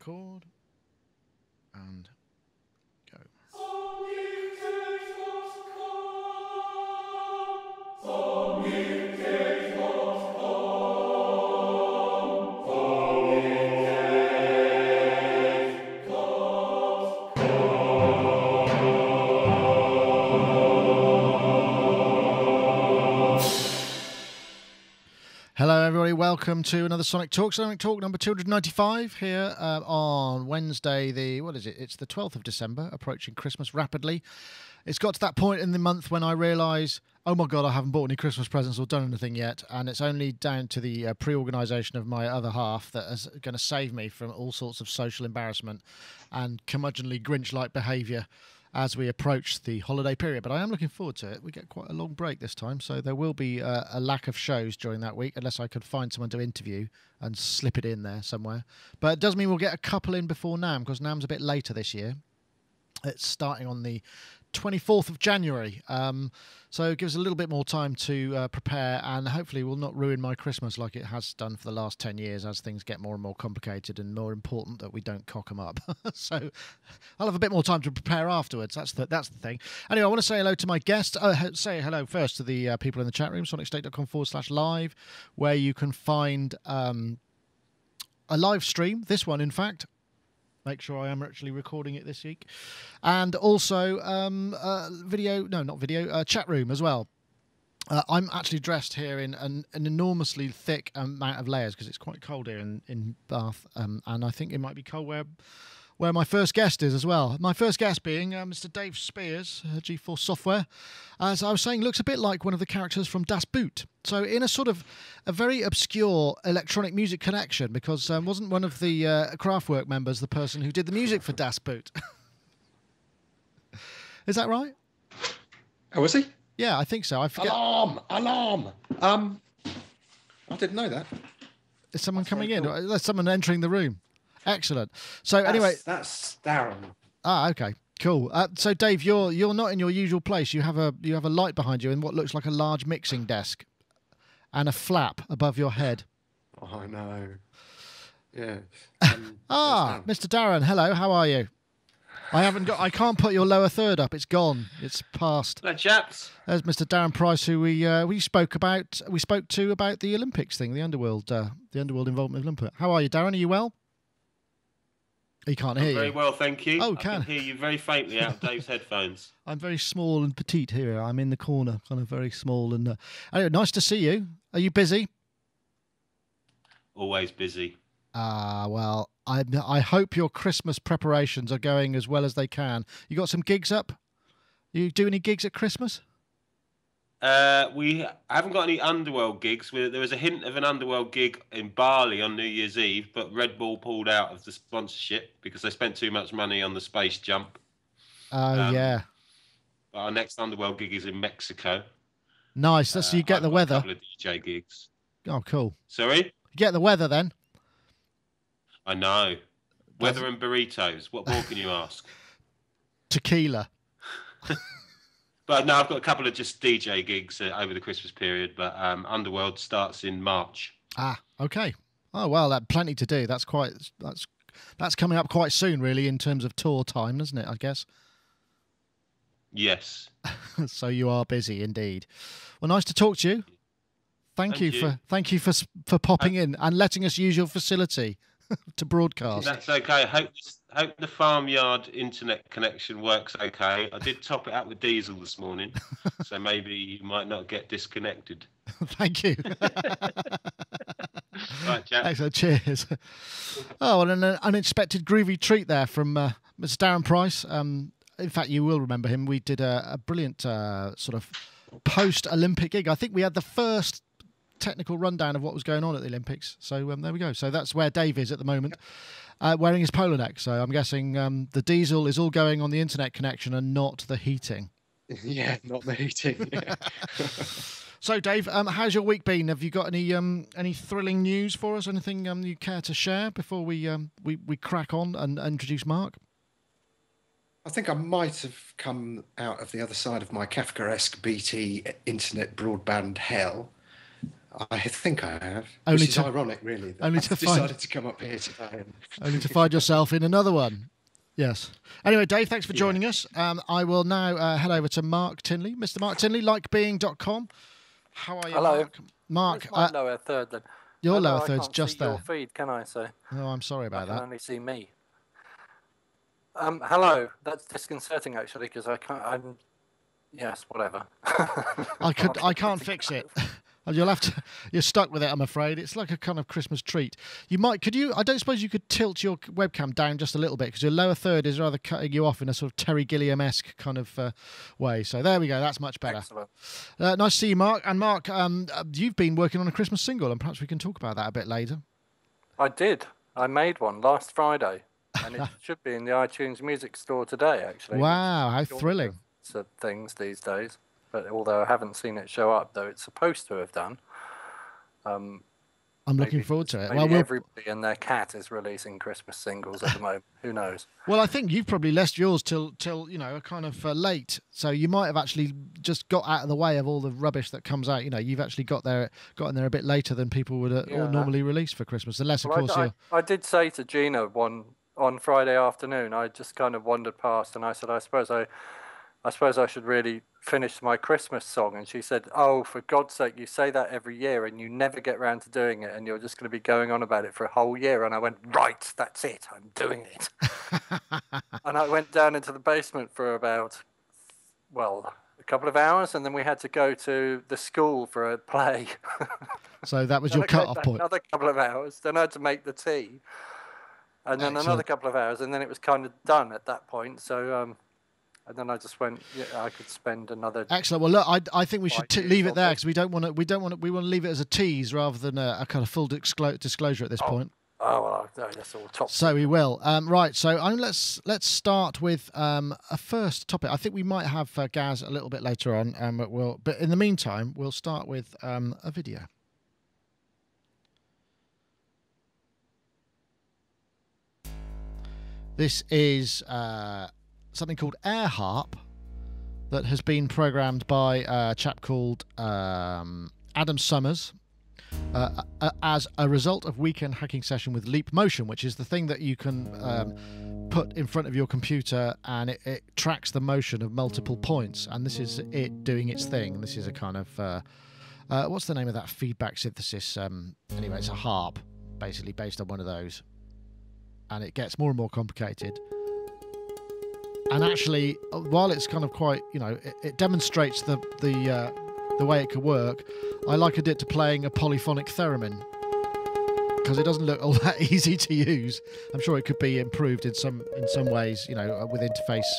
record and go. Hello everybody, welcome to another Sonic Talk number 295 here on Wednesday, it's the 12th of December, approaching Christmas rapidly. It's got to that point in the month when I realise, oh my God, I haven't bought any Christmas presents or done anything yet, and it's only down to the pre-organisation of my other half that is going to save me from all sorts of social embarrassment and curmudgeonly Grinch-like behaviour as we approach the holiday period. But I am looking forward to it. We get quite a long break this time, so there will be a lack of shows during that week, unless I could find someone to interview and slip it in there somewhere. But it does mean we'll get a couple in before NAMM, because NAMM's a bit later this year. It's starting on the 24th of January. So it gives a little bit more time to prepare, and hopefully will not ruin my Christmas like it has done for the last 10 years as things get more and more complicated and more important that we don't cock them up. So I'll have a bit more time to prepare afterwards. That's the thing. Anyway, I want to say hello to my guests. Say hello first to the people in the chat room, sonicstate.com/live, where you can find a live stream, this one in fact. Make sure I am actually recording it this week. And also chat room as well. I'm actually dressed here in an enormously thick amount of layers because it's quite cold here in Bath. And I think it might be cold where my first guest is as well. My first guest being Mr. Dave Spiers, G4 Software. As I was saying, looks a bit like one of the characters from Das Boot. So in a sort of a very obscure electronic music connection, because wasn't one of the Kraftwerk members the person who did the music for Das Boot? Is that right? Oh, was he? Yeah, I think so. I forget. Alarm! I didn't know that. Is someone coming in? Cool. There's someone entering the room. Excellent. So anyway, that's Darren. Ah, okay, cool. So Dave, you're not in your usual place. You have a light behind you and what looks like a large mixing desk, and a flap above your head. Oh, I know. Yeah. Mr. Darren, hello. How are you? I can't put your lower third up. It's gone. It's past. Hello, chaps. There's Mr. Darren Price, who we spoke to about the Olympics thing, the Underworld involvement of Olympics. How are you, Darren? Are you well? He can't hear you. Very well, thank you. Oh, I can hear you very faintly out of Dave's headphones. I'm very small and petite here. I'm in the corner, kind of very small. And anyway, nice to see you. Are you busy? Always busy. Well, I hope your Christmas preparations are going as well as they can. You got some gigs up? You do any gigs at Christmas? We haven't got any Underworld gigs. There was a hint of an Underworld gig in Bali on New Year's Eve, but Red Bull pulled out of the sponsorship because they spent too much money on the space jump. Yeah. But our next Underworld gig is in Mexico. Nice. So you get the weather. A couple of DJ gigs. Oh, cool. Sorry? You get the weather then? I know. Weather and burritos. What more can you ask? Tequila. But no, I've got a couple of just DJ gigs over the Christmas period, but Underworld starts in March. Ah, okay. Oh, well, plenty to do. That's coming up quite soon, really, in terms of tour time, isn't it, I guess? Yes. So you are busy indeed. Well, nice to talk to you. Thank you for popping in and letting us use your facility to broadcast. That's okay. Hope the farmyard internet connection works okay. I did top it up with diesel this morning, so maybe you might not get disconnected. Thank you. Right, chap. Excellent. Cheers. Oh, and an unexpected groovy treat there from Mr. Darren Price. In fact, you will remember him. We did a brilliant sort of post-Olympic gig. I think we had the first technical rundown of what was going on at the Olympics. So there we go. So that's where Dave is at the moment, wearing his polo neck. So I'm guessing the diesel is all going on the internet connection and not the heating. Yeah, not the heating. Yeah. So Dave, how's your week been? Have you got any thrilling news for us? Anything you care to share before we crack on and introduce Mark? I think I might have come out of the other side of my Kafkaesque BT internet broadband hell. I think I have. Only which is to- ironic, really. That only I've to decided find- to come up here today. And... Only to find yourself in another one. Yes. Anyway, Dave, thanks for joining us. I will now head over to Mark Tinley. Mr. Mark Tinley, likebeing.com. How are you, Hello. Mark? Mark, Where's my lower third then? your Hello, lower third's I can't just see there. your feed, can I? So Oh, I'm sorry I about can that. only see me. Hello. That's disconcerting actually, because I can't. I'm. Yes, whatever. I can't fix it. You'll have to. You're stuck with it, I'm afraid. It's like a kind of Christmas treat. You might. Could you? I don't suppose you could tilt your webcam down just a little bit, because your lower third is rather cutting you off in a sort of Terry Gilliam-esque kind of way. So there we go. That's much better. Excellent. Nice to see you, Mark. And Mark, you've been working on a Christmas single, and perhaps we can talk about that a bit later. I did. I made one last Friday, and it should be in the iTunes Music Store today. Actually. Wow, how thrilling! Things these days. But although I haven't seen it show up, though it's supposed to have done. I'm looking forward to it. Maybe everybody and their cat is releasing Christmas singles at the moment. Who knows? Well, I think you've probably left yours till a kind of late. So you might have actually just got out of the way of all the rubbish that comes out. You've actually got in there a bit later than people would normally release for Christmas, unless of course you're. I did say to Gina on Friday afternoon. I just kind of wandered past, and I said, I suppose I should really finish my Christmas song. And she said, oh, for God's sake, you say that every year and you never get round to doing it, and you're just going to be going on about it for a whole year. And I went, right, that's it, I'm doing it. And I went down into the basement for about, a couple of hours, and then we had to go to the school for a play. So that was your cut-off point. Another couple of hours, then I had to make the tea. And then another couple of hours, and then it was kind of done at that point. So... and then I just went. Yeah, I could spend another. Excellent. Well, look, I think we should leave it there, because we want to leave it as a tease rather than a kind of full disclosure at this point. Oh well, that's all top. So we will. Right. So let's start with a first topic. I think we might have Gaz a little bit later on, but in the meantime, we'll start with a video. This is. Something called AirHarp that has been programmed by a chap called Adam Summers as a result of weekend hacking session with Leap Motion, which is the thing that you can put in front of your computer, and it tracks the motion of multiple points. And this is it doing its thing. This is a kind of what's the name of that feedback synthesis? Anyway, it's a harp, basically based on one of those, and it gets more and more complicated. And actually, while it's kind of quite, it demonstrates the way it could work, I likened it to playing a polyphonic theremin, because it doesn't look all that easy to use. I'm sure it could be improved in some ways, with interface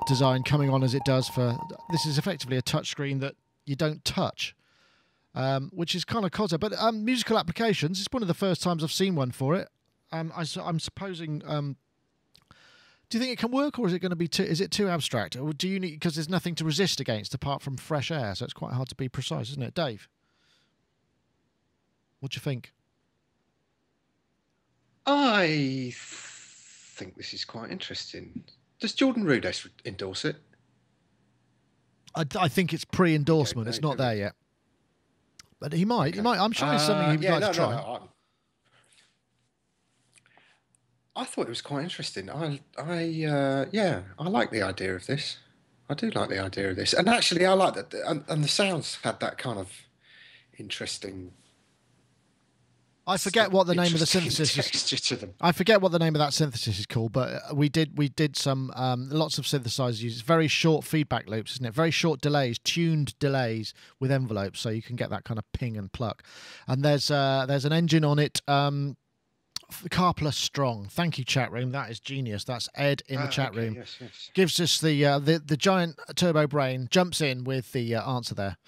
design coming on as it does for. This is effectively a touchscreen that you don't touch, which is kind of concept. But musical applications, it's one of the first times I've seen one for it. I'm supposing. Do you think it can work, or is it going to be is it too abstract? Or do you need, because there's nothing to resist against apart from fresh air, so it's quite hard to be precise, isn't it, Dave? What do you think? I think this is quite interesting. Does Jordan Rudess endorse it? I think it's pre-endorsement. It's not there yet, but he might. Okay. He might. I'm sure it's something he'd like to try. No. I thought it was quite interesting. I like the idea of this. I do like the idea of this, and actually, I like that. And the sounds had that kind of interesting. I forget what the name of the synthesis is. I forget what the name of that synthesis is called, but we did some lots of synthesizers use very short feedback loops, isn't it? Very short delays, tuned delays with envelopes, so you can get that kind of ping and pluck. And there's an engine on it. Car Plus Strong. Thank you, chat room. That is genius. That's Ed in the chat room. Yes. Gives us the giant turbo brain, jumps in with the answer there.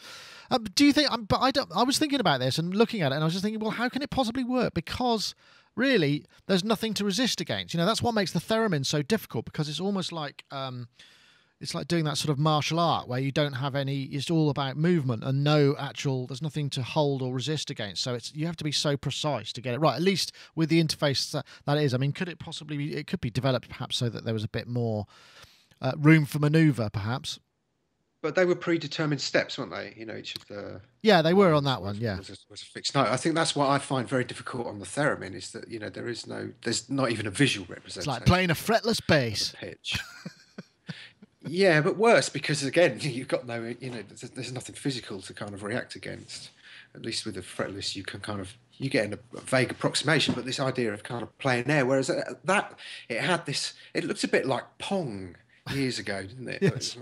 Do you think? But I was thinking about this and looking at it, and I was just thinking, well, how can it possibly work? Because really, there's nothing to resist against. That's what makes the theremin so difficult, because it's almost like it's like doing that sort of martial art where you don't have any. It's all about movement and there's nothing to hold or resist against. So you have to be so precise to get it right. At least with the interface that is. I mean, could it possibly be? It could be developed perhaps so that there was a bit more room for manoeuvre, perhaps. But they were predetermined steps, weren't they? You know, each of the Yeah, they were on lines that one. Yeah, was a fixed note. I think that's what I find very difficult on the theremin is that there's not even a visual it's representation. like playing a fretless bass. Of the pitch. Yeah, but worse because again, you've got there's nothing physical to kind of react against. At least with the fretless, you get a vague approximation. But this idea of kind of playing air, whereas it looked a bit like Pong years ago, didn't it? Yes.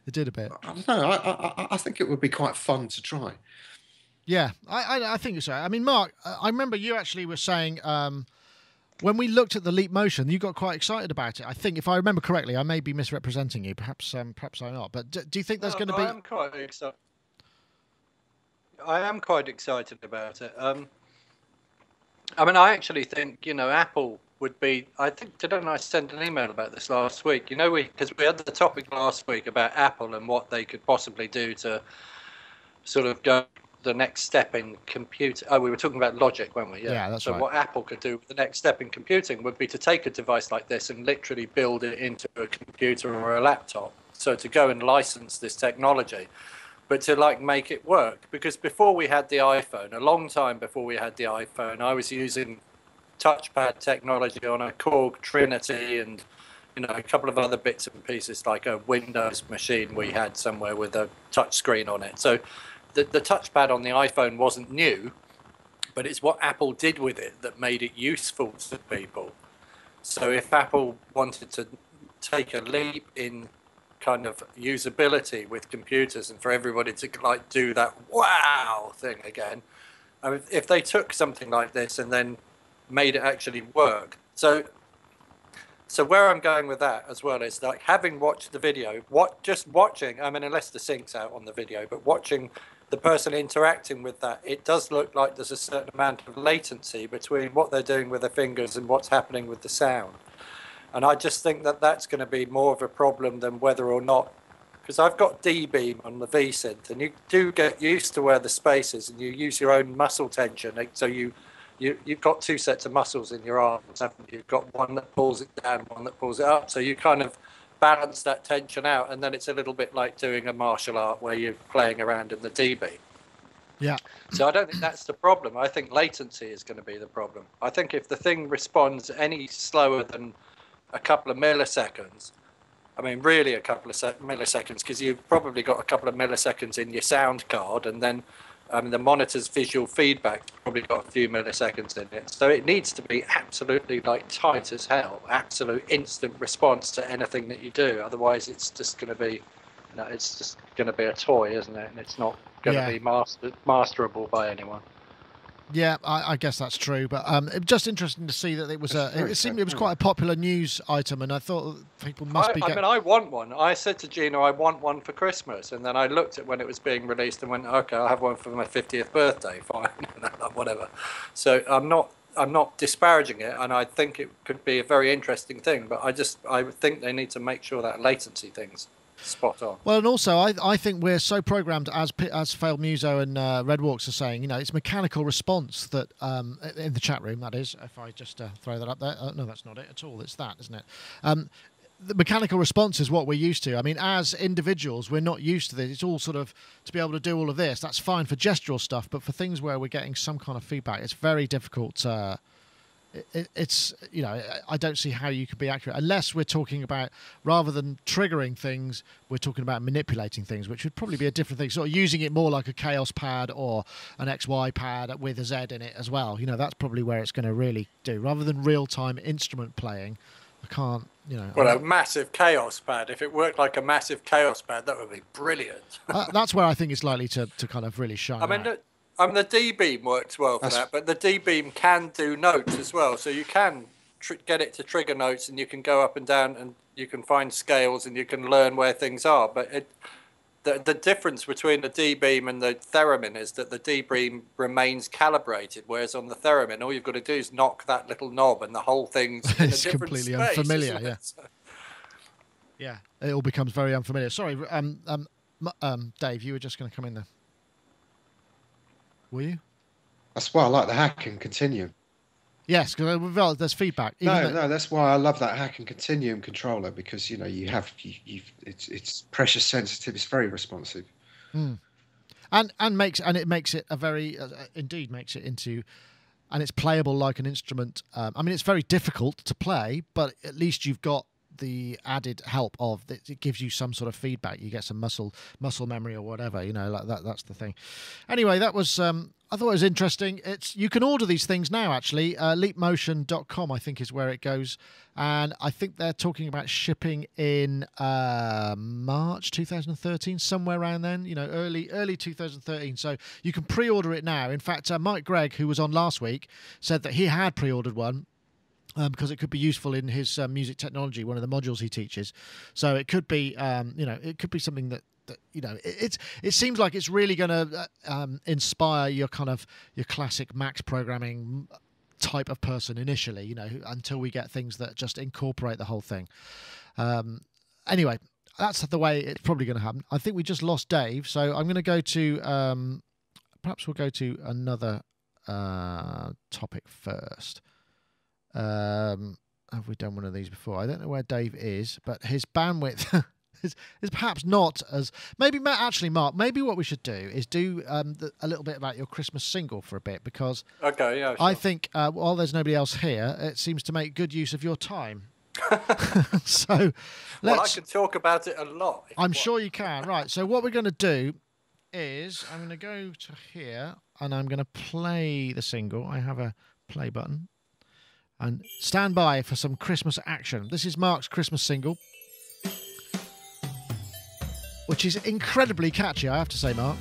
It did a bit. I don't know. I think it would be quite fun to try. Yeah, I think so. I mean, Mark, I remember you actually were saying when we looked at the Leap Motion, you got quite excited about it. I think, if I remember correctly, I may be misrepresenting you. Perhaps I'm not. But do you think there's going to be? I am quite excited. I am quite excited about it. I mean, I actually think Apple would be. I think didn't I send an email about this last week? Because we had the topic last week about Apple and what they could possibly do to sort of go the next step in computer. Oh, we were talking about logic, weren't we? Yeah, that's right. So what Apple could do with the next step in computing would be to take a device like this and literally build it into a computer or a laptop. So to go and license this technology, but to make it work. Because before we had the iPhone, a long time before we had the iPhone, I was using touchpad technology on a Korg Trinity and a couple of other bits and pieces, like a Windows machine we had somewhere with a touch screen on it. So the touchpad on the iPhone wasn't new, but it's what Apple did with it that made it useful to people. So if Apple wanted to take a leap in kind of usability with computers and for everybody to do that wow thing again, I mean, if they took something like this and then made it actually work. So where I'm going with that as well is having watched the video, just watching, I mean, unless the sync's out on the video, but watching the person interacting with that, it does look like there's a certain amount of latency between what they're doing with their fingers and what's happening with the sound. And I just think that that's going to be more of a problem than whether or not, because I've got D-beam on the V-synth, and you do get used to where the space is, and you use your own muscle tension. So you've got two sets of muscles in your arms, haven't you? You've got one that pulls it down, one that pulls it up. So you kind of balance that tension out, and then it's a little bit like doing a martial art where you're playing around in the D-beam. Yeah. So I don't think that's the problem. I think latency is going to be the problem. I think if the thing responds any slower than a couple of milliseconds, I mean, really a couple of milliseconds, because you've probably got a couple of milliseconds in your sound card, and then the monitor's visual feedback probably got a few milliseconds in it. So it needs to be absolutely tight as hell, absolute instant response to anything that you do. Otherwise, it's just going to be, it's just going to be a toy, isn't it? And it's not going to be masterable by anyone. Yeah, I guess that's true, but it was just interesting to see that it was it seemed it was quite a popular news item, and I thought people must be. I mean, I want one. I said to Gina, I want one for Christmas, and then I looked at when it was being released and went, okay, I'll have one for my 50th birthday, fine, whatever. So I'm not disparaging it, and I think it could be a very interesting thing, but I think they need to make sure that latency thing's spot on. Well, and also I think we're so programmed, as Failed Muso and Red Walks are saying, it's mechanical response that in the chat room, that is, if I just throw that up there. No, that's not it at all. It's that, isn't it? The mechanical response is what we're used to. I mean, as individuals, we're not used to this. It's all sort of, to be able to do all of this, that's fine for gestural stuff, but for things where we're getting some kind of feedback, it's very difficult. It's I don't see how you could be accurate unless we're talking about, rather than triggering things, we're talking about manipulating things, which would probably be a different thing, sort of using it more like a chaos pad or an XY pad with a Z in it as well. That's probably where it's going to really do, rather than real-time instrument playing. I can't, Well, a massive chaos pad. If it worked like a massive chaos pad, that would be brilliant. That's where I think it's likely to kind of really shine out. The D-beam works well for that, but the D-beam can do notes as well. So you can get it to trigger notes, and you can go up and down, and you can find scales, and you can learn where things are. But the difference between the D-beam and the theremin is that the D-beam remains calibrated, whereas on the theremin, all you've got to do is knock that little knob, and the whole thing's in a different completely space, unfamiliar. Yeah. Yeah, it all becomes very unfamiliar. Sorry, Dave, you were just going to come in there. Were you? That's why I like the hack and continue. Yes, because there's feedback. No, that's why I love that Hack and Continuum controller, because it's pressure sensitive. It's very responsive. Mm. And it makes it a very indeed makes it into, and it's playable like an instrument. I mean, it's very difficult to play, but at least you've got the added help of it gives you some sort of feedback. You get some muscle memory or whatever, like that. That's the thing. Anyway, that was I thought it was interesting. You can order these things now, actually. Leapmotion.com, I think, is where it goes. And I think they're talking about shipping in March 2013, somewhere around then, early 2013. So you can pre-order it now. In fact, Mike Gregg, who was on last week, said that he had pre-ordered one. Because it could be useful in his music technology, one of the modules he teaches. So it could be, it could be something that it seems like it's really going to inspire your classic Max programming type of person initially, until we get things that just incorporate the whole thing. Anyway, that's the way it's probably going to happen. I think we just lost Dave, so I'm going to go to perhaps we'll go to another topic first. Have we done one of these before? I don't know where Dave is, but his bandwidth is perhaps not as... Maybe, actually, Mark, maybe what we should do is do a little bit about your Christmas single for a bit, because okay, yeah, sure. I think while there's nobody else here, it seems to make good use of your time. So, well, I can talk about it a lot. I'm sure you can. Right, so what we're going to do is I'm going to go to here, and I'm going to play the single. I have a play button. And stand by for some Christmas action. This is Mark's Christmas single, which is incredibly catchy, I have to say, Mark.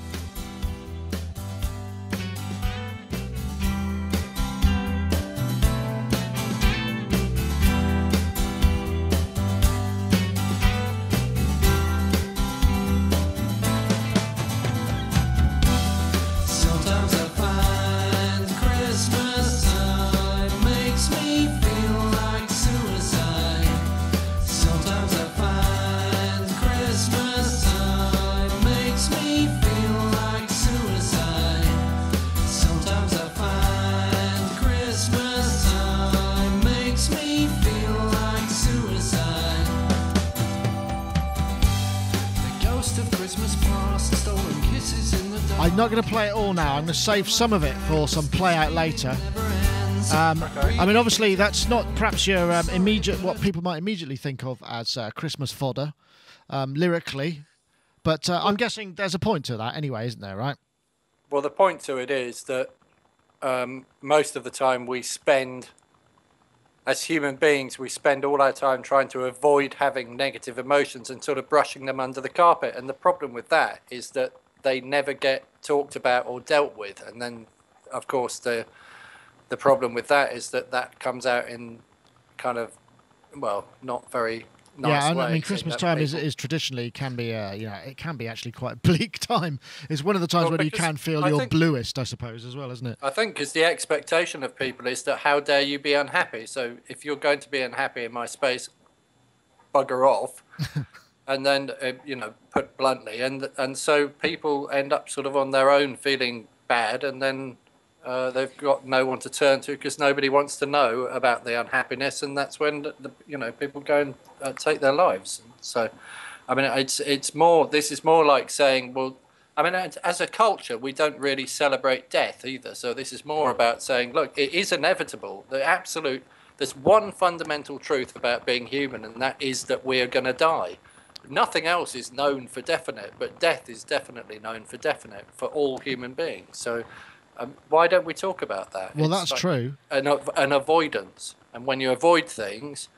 I'm not going to play it all now. I'm going to save some of it for some play out later. I mean, obviously, that's not perhaps your what people might immediately think of as Christmas fodder, lyrically. But I'm guessing there's a point to that anyway, isn't there, right? Well, the point to it is that most of the time we spend, as human beings, we spend all our time trying to avoid having negative emotions and sort of brushing them under the carpet. And the problem with that is that they never get talked about or dealt with. And then, of course, the problem with that is that comes out in kind of, well, not very nice ways. Yeah, I mean, Christmas time is traditionally can be, it can be actually quite a bleak time. It's one of the times when you can feel your bluest, I suppose, as well, isn't it? I think because the expectation of people is that how dare you be unhappy? So if you're going to be unhappy in my space, bugger off. And then, put bluntly, and so people end up sort of on their own feeling bad, and then they've got no one to turn to because nobody wants to know about the unhappiness, and that's when people go and take their lives. So, I mean, it's more. This is more like saying, well, I mean, as a culture, we don't really celebrate death either. So this is more about saying, look, it is inevitable. There's one fundamental truth about being human, and that is that we are going to die. Nothing else is known for definite, but death is definitely known for definite for all human beings. So why don't we talk about that? Well, that's true. An avoidance. And when you avoid things,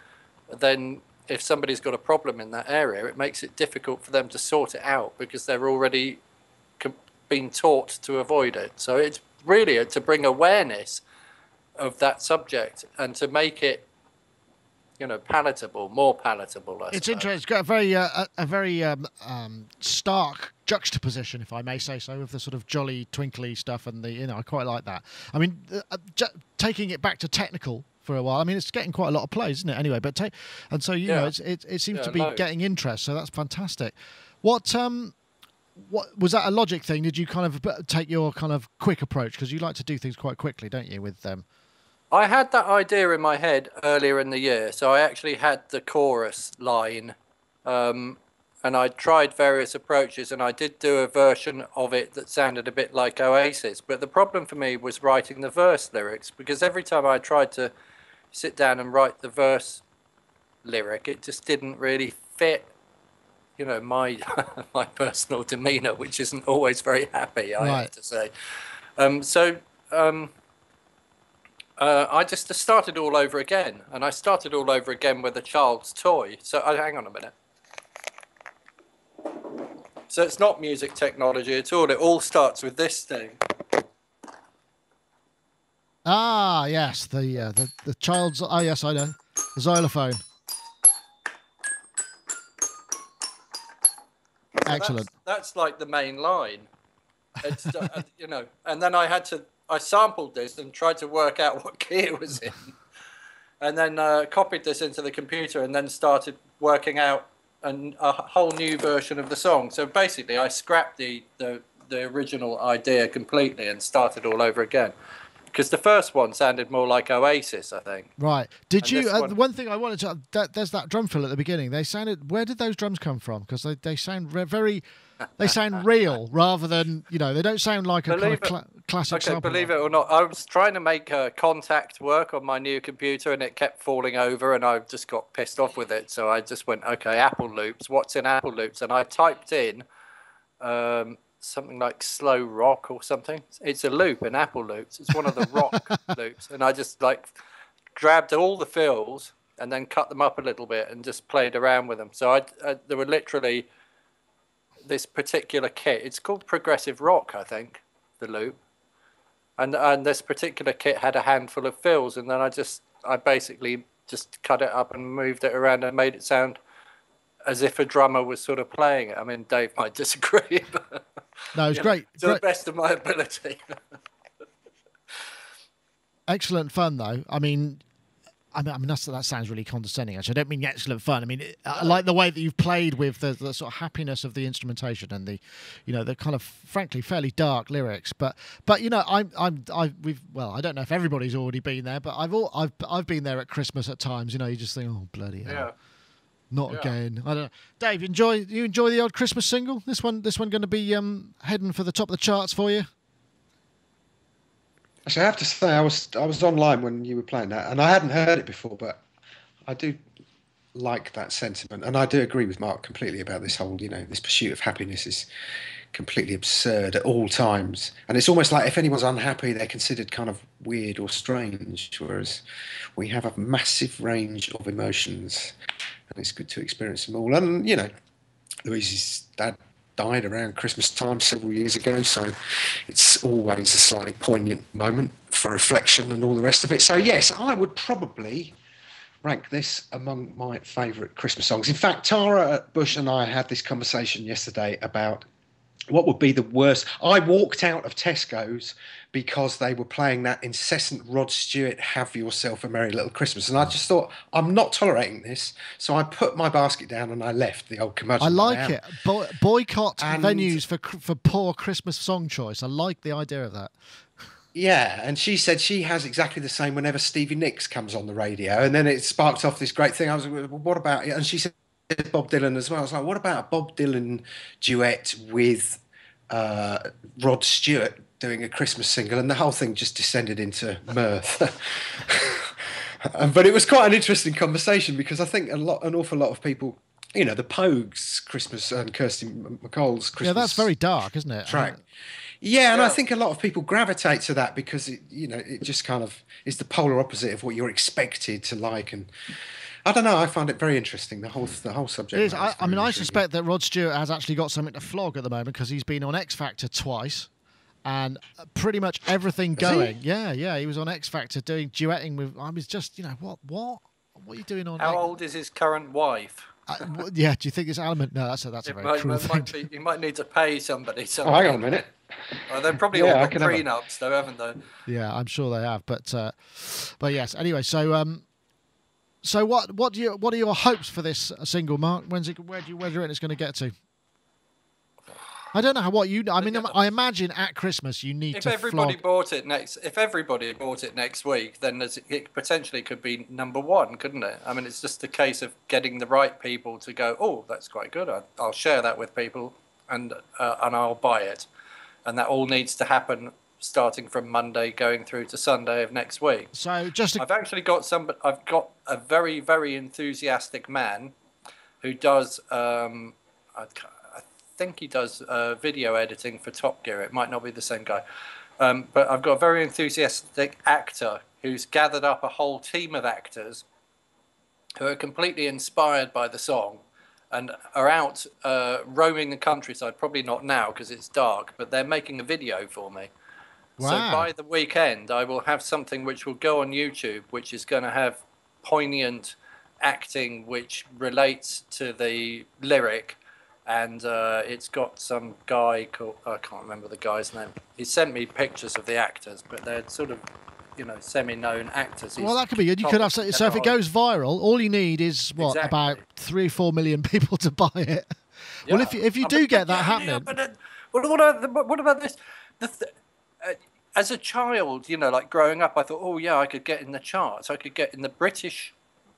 then if somebody's got a problem in that area, it makes it difficult for them to sort it out because they're already been taught to avoid it. So it's really to bring awareness of that subject and to make it palatable, more palatable. It's interesting. It's got a very stark juxtaposition, if I may say so, of the sort of jolly, twinkly stuff, and I quite like that. I mean, taking it back to technical for a while. I mean, it's getting quite a lot of plays, isn't it? Anyway, it seems to be getting interest, so that's fantastic. What was that a Logic thing? Did you kind of take your kind of quick approach because you like to do things quite quickly, don't you? With I had that idea in my head earlier in the year, so I actually had the chorus line, and I tried various approaches, and I did do a version of it that sounded a bit like Oasis. But the problem for me was writing the verse lyrics, because every time I tried to sit down and write the verse lyric, it just didn't really fit, you know, my my personal demeanour, which isn't always very happy, I have to say. I just started all over again, and I started all over again with a child's toy. So hang on a minute. So it's not music technology at all. It all starts with this thing. Ah, yes, the child's. Oh, yes, I know, the xylophone. Excellent. That's like the main line. It's you know, and then I sampled this and tried to work out what key it was in, and then copied this into the computer, and then started working out a whole new version of the song. So basically, I scrapped the original idea completely and started all over again. Because the first one sounded more like Oasis, I think. Right. Did you? One thing I wanted to. There's that drum fill at the beginning. They sounded. Where did those drums come from? Because they sound very. They sound real rather than, you know. They don't sound like a kind of classic sample. Believe it or not, I was trying to make contact work on my new computer, and it kept falling over, and I just got pissed off with it. So I just went, okay, Apple loops. What's in Apple loops? And I typed in. Something like slow rock or something. It's a loop in Apple loops. It's one of the rock loops, and I just like grabbed all the fills and then cut them up a little bit and just played around with them. So there were literally this particular kit. It's called progressive rock, I think, the loop, and this particular kit had a handful of fills, and then I basically just cut it up and moved it around and made it sound as if a drummer was sort of playing it. I mean, Dave might disagree, but no, it's great. To the best of my ability. Excellent fun, though. I mean, that sounds really condescending. Actually, I don't mean excellent fun. I mean, I like the way that you've played with the sort of happiness of the instrumentation and the, you know, the kind of frankly fairly dark lyrics. But you know, I don't know if everybody's already been there, but I've been there at Christmas at times. You know, you just think, oh bloody hell. Yeah. Not again. I don't know. Dave, you enjoy the old Christmas single? This one going to be heading for the top of the charts for you? Actually, I have to say, I was online when you were playing that, and I hadn't heard it before, but I do like that sentiment, and I do agree with Mark completely about this whole, you know, this pursuit of happiness is completely absurd at all times, and it's almost like if anyone's unhappy, they're considered kind of weird or strange, whereas we have a massive range of emotions. And it's good to experience them all. And, you know, Louise's dad died around Christmas time several years ago, so it's always a slightly poignant moment for reflection and all the rest of it. So, yes, I would probably rank this among my favourite Christmas songs. In fact, Tara Bush and I had this conversation yesterday about what would be the worst. I walked out of Tesco's because they were playing that incessant Rod Stewart, Have Yourself a Merry Little Christmas. And I just thought, I'm not tolerating this. So I put my basket down and I left the old curmudgeon. I like it. Boycott venues for poor Christmas song choice. I like the idea of that. Yeah, and she said she has exactly the same whenever Stevie Nicks comes on the radio. And then it sparked off this great thing. I was like, well, what about it? And she said Bob Dylan as well. I was like, what about a Bob Dylan duet with Rod Stewart doing a Christmas single? And the whole thing just descended into mirth. But it was quite an interesting conversation because I think an awful lot of people, you know, the Pogues' Christmas and Kirsty MacColl's Christmas. Yeah, that's very dark, isn't it? Track. Yeah, and I think a lot of people gravitate to that because it just kind of is the polar opposite of what you're expected to like. And I don't know. I find it very interesting. The whole subject. It is. I suspect that Rod Stewart has actually got something to flog at the moment because he's been on X Factor twice, and pretty much everything going. Yeah. He was on X Factor doing duetting with. I was just, what are you doing on? How old is his current wife? Yeah. Do you think it's element? No, that's a very cruel thing. You might need to pay somebody. Oh, hang on a minute. They've probably all got prenups, though, haven't they? Yeah, I'm sure they have. But yes. Anyway, so what are your hopes for this single, Mark? Where do you reckon it's going to get to? I don't know what you. I mean, I imagine at Christmas you need to. If everybody bought it next week, then it potentially could be number one, couldn't it? I mean, it's just a case of getting the right people to go. Oh, that's quite good. I'll share that with people, and I'll buy it, and that all needs to happen starting from Monday, going through to Sunday of next week. So I've actually got I've got a very, very enthusiastic man who does. I think he does video editing for Top Gear. It might not be the same guy. But I've got a very enthusiastic actor who's gathered up a whole team of actors who are completely inspired by the song and are out roaming the countryside, probably not now because it's dark, but they're making a video for me. Wow. So by the weekend, I will have something which will go on YouTube, which is going to have poignant acting which relates to the lyric. And it's got some guy called, I can't remember the guy's name. He sent me pictures of the actors, but they're sort of, semi-known actors. Well, that could be good. You could have so if it goes viral, all you need is about 3 or 4 million people to buy it. Yeah. Well, if you do get that happening, what about this? As a child, like growing up, I thought, oh yeah, I could get in the charts. I could get in the British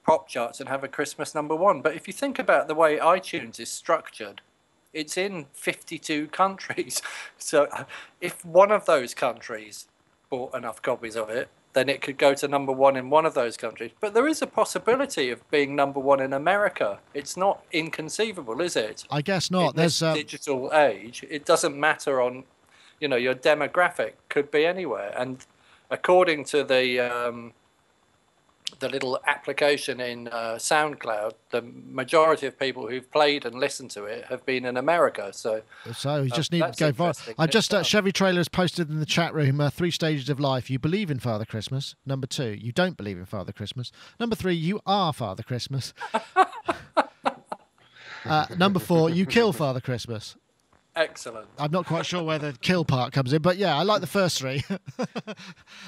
pop charts and have a Christmas number one. But if you think about the way iTunes is structured, it's in 52 countries. So if one of those countries bought enough copies of it, then it could go to number one in one of those countries. But there is a possibility of being number one in America. It's not inconceivable, is it? I guess not. There's this digital age. It doesn't matter on, your demographic could be anywhere. And according to the little application in SoundCloud, the majority of people who've played and listened to it have been in America. So you just need to go viral. I just Chevy Trailer has posted in the chat room 3 stages of life. You believe in Father Christmas. Number 2, you don't believe in Father Christmas. Number 3, you are Father Christmas. Number 4, you kill Father Christmas. Excellent. I'm not quite sure where the kill part comes in, but yeah, I like the first 3.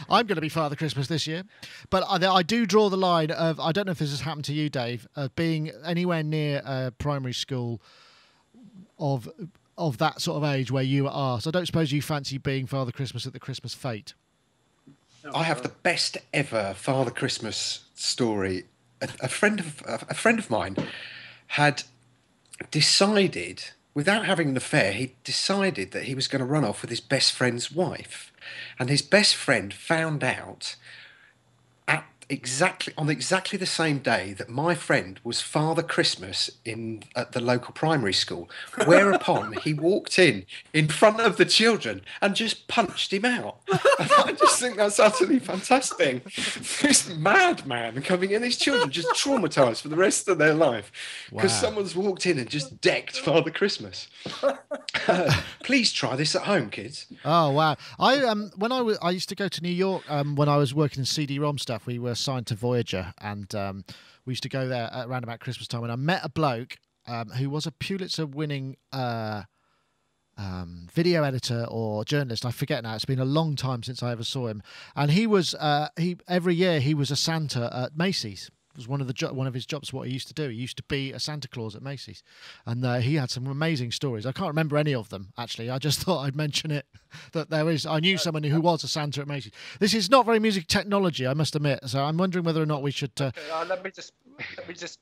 I'm going to be Father Christmas this year. But I do draw the line of, I don't know if this has happened to you, Dave, being anywhere near a primary school of that sort of age where you are. So I don't suppose you fancy being Father Christmas at the Christmas fete. I have the best ever Father Christmas story. A friend of mine had decided, without having an affair, he decided that he was going to run off with his best friend's wife. And his best friend found out on exactly the same day that my friend was Father Christmas at the local primary school, whereupon he walked in front of the children and just punched him out. And I just think that's utterly fantastic. This madman coming in, these children just traumatised for the rest of their life because someone's walked in and just decked Father Christmas. Please try this at home, kids. Oh wow! I used to go to New York when I was working in CD-ROM stuff. We were signed to Voyager, and we used to go there around about Christmas time. And I met a bloke who was a Pulitzer-winning video editor or journalist. I forget now. It's been a long time since I ever saw him. And he was every year he was a Santa at Macy's. It was one of his jobs. What he used to do, he used to be a Santa Claus at Macy's, and he had some amazing stories. I can't remember any of them actually. I just thought I'd mention it. I knew someone who was a Santa at Macy's. This is not very music technology, I must admit. So I'm wondering whether or not we should. Let me just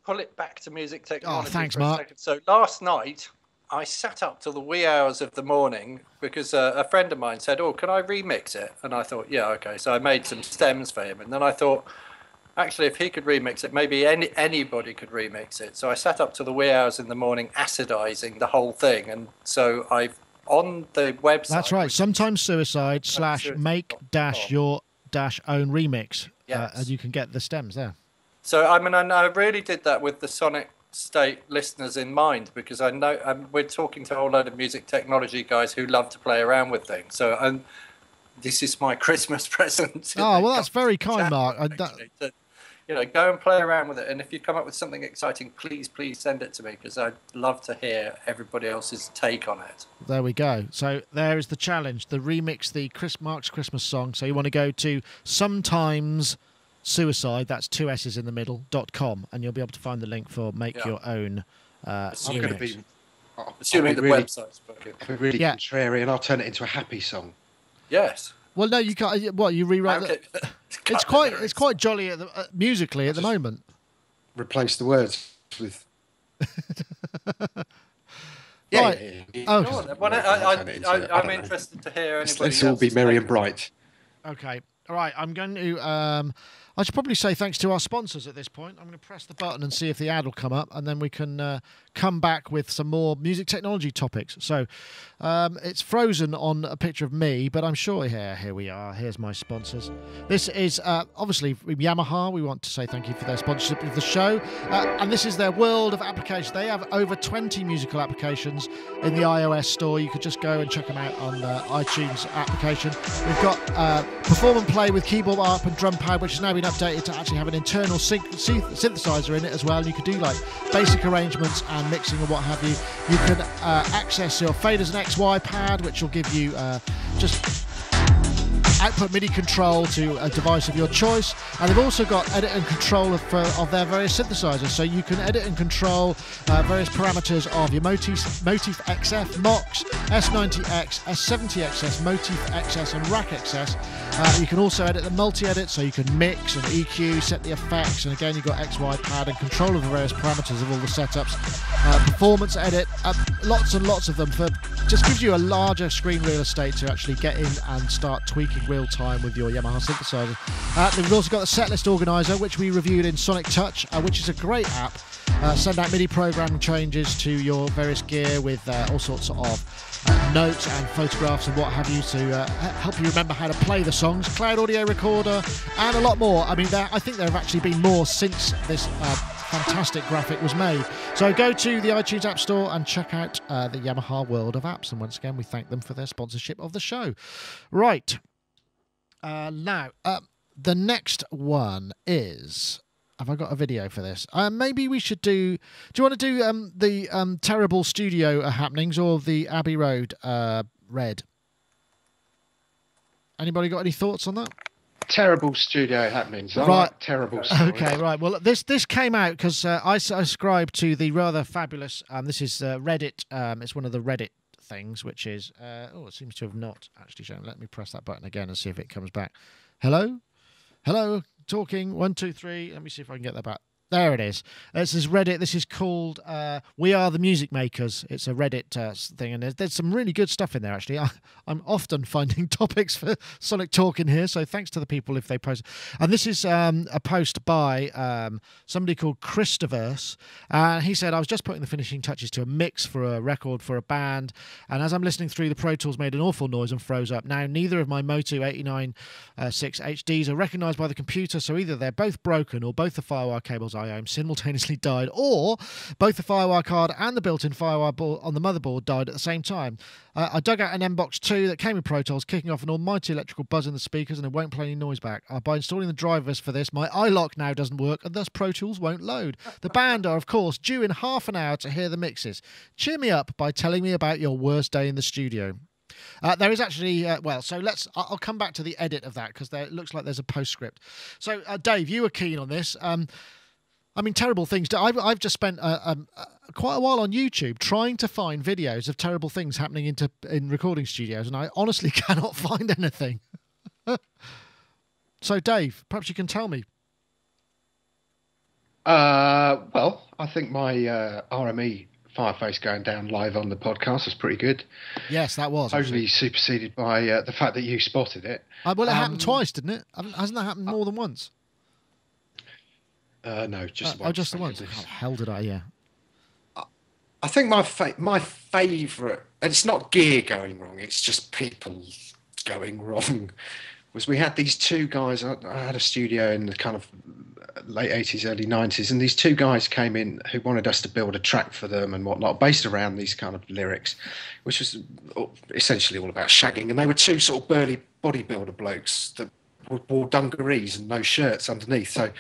pull it back to music technology. Oh, thanks, for a Mark. second. So last night I sat up till the wee hours of the morning because a friend of mine said, "Oh, can I remix it?" And I thought, "Yeah, okay." So I made some stems for him, and then I thought, actually, if he could remix it, maybe anybody could remix it. So I sat up to the wee hours in the morning acidizing the whole thing. And so I've, on the website... That's right. Sometimes Suicide / make-your-own remix. Yes. And you can get the stems there. So, I mean, I really did that with the Sonic State listeners in mind, because I know we're talking to a whole load of music technology guys who love to play around with things. So this is my Christmas present. Oh, well, that's very kind, Mark. Go and play around with it. And if you come up with something exciting, please send it to me, because I'd love to hear everybody else's take on it. There we go. So there is the challenge, the remix, the Mark's Christmas song. So you want to go to Sometimes Suicide, that's 2 S's in the middle, .com, and you'll be able to find the link for Make Your Own remix. Assuming the website's broken. I'll be really contrarian. I'll turn it into a happy song. Yes. Well, no, you can't. What, you rewrite it? It's quite jolly musically at the moment. Replace the words with. Right. I'm interested to hear anybody. Let's all be merry and bright. Okay. All right. I'm going to. I should probably say thanks to our sponsors at this point. I'm going to press the button and see if the ad will come up, and then we can come back with some more music technology topics. So it's frozen on a picture of me, but I'm sure here we are. Here's my sponsors. This is obviously Yamaha. We want to say thank you for their sponsorship of the show. And this is their world of applications. They have over 20 musical applications in the iOS store. You could just go and check them out on the iTunes application. We've got Perform and Play with keyboard ARP and drum pad, which has now been updated to actually have an internal synthesizer in it as well. You could do like basic arrangements and mixing and what have you. You can access your faders and XY pad, which will give you just output MIDI control to a device of your choice, and they've also got edit and control of their various synthesizers, so you can edit and control various parameters of your Motif XF, MOX, S90X, S70XS, Motif XS and Rack XS. You can also edit the multi-edit, so you can mix and EQ, set the effects, and again you've got XY pad and control of the various parameters of all the setups. Performance edit, lots and lots of them, for just gives you a larger screen real estate to actually get in and start tweaking real time with your Yamaha synthesizer. We've also got the setlist organizer, which we reviewed in Sonic Touch, which is a great app. Send out MIDI program changes to your various gear with all sorts of notes and photographs and what have you to help you remember how to play the songs. Cloud audio recorder and a lot more. I mean, I think there have actually been more since this fantastic graphic was made. So go to the iTunes App Store and check out the Yamaha world of apps. And once again, we thank them for their sponsorship of the show. Right. Now, the next one is... Have I got a video for this? Maybe we should do... Do you want to do the terrible studio happenings or the Abbey Road Redd? Anybody got any thoughts on that? Terrible studio happenings. I right. like terrible stories. Okay, right. Well, this came out because I subscribe to the rather fabulous... this is Reddit. It's one of the Reddit things, which is... it seems to have not actually shown. Let me press that button again and see if it comes back. Hello? Hello? Talking, 1, 2, 3. Let me see if I can get that back. There it is. This is Reddit. This is called We Are the Music Makers. It's a Reddit thing, and there's some really good stuff in there, actually. I'm often finding topics for Sonic Talk in here, so thanks to the people if they post. And this is a post by somebody called Christoverse. He said, I was just putting the finishing touches to a mix for a record for a band, and as I'm listening through, the Pro Tools made an awful noise and froze up. Now, neither of my Motu 896 HDs are recognised by the computer, so either they're both broken or both the FireWire cables I own simultaneously died, or both the FireWire card and the built-in FireWire board on the motherboard died at the same time. I dug out an M-Box 2 that came with Pro Tools, kicking off an almighty electrical buzz in the speakers, and it won't play any noise back. By installing the drivers for this, my iLock now doesn't work, and thus Pro Tools won't load. The band are, of course, due in half an hour to hear the mixes. Cheer me up by telling me about your worst day in the studio. There is actually, so I'll come back to the edit of that, because it looks like there's a postscript. So, Dave, you were keen on this. I mean, terrible things. I've just spent quite a while on YouTube trying to find videos of terrible things happening in recording studios, and I honestly cannot find anything. So, Dave, perhaps you can tell me. Well, I think my RME Fireface going down live on the podcast was pretty good. Yes, that was. Only superseded by the fact that you spotted it. Well, it happened twice, didn't it? Hasn't that happened more than once? No, just once. Oh, just the once. How the hell did I? Yeah. I think my favourite, and it's not gear going wrong, it's just people going wrong, was we had these two guys. I had a studio in the kind of late 80s, early 90s, and these two guys came in who wanted us to build a track for them and whatnot, based around these kind of lyrics, which was essentially all about shagging. And they were two sort of burly bodybuilder blokes that wore dungarees and no shirts underneath. So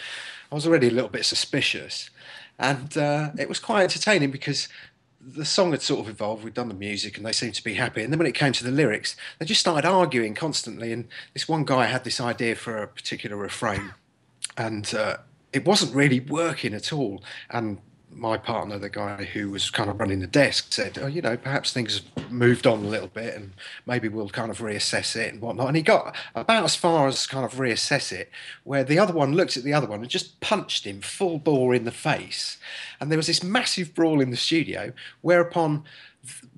I was already a little bit suspicious. And it was quite entertaining because the song had sort of evolved. We'd done the music and they seemed to be happy. And then when it came to the lyrics, they just started arguing constantly. And this one guy had this idea for a particular refrain. And it wasn't really working at all. And my partner, the guy who was kind of running the desk, said, "Oh, you know, perhaps things have moved on a little bit, and maybe we'll kind of reassess it and whatnot." And he got about as far as kind of reassess it, where the other one looked at the other one and just punched him full bore in the face, and there was this massive brawl in the studio. Whereupon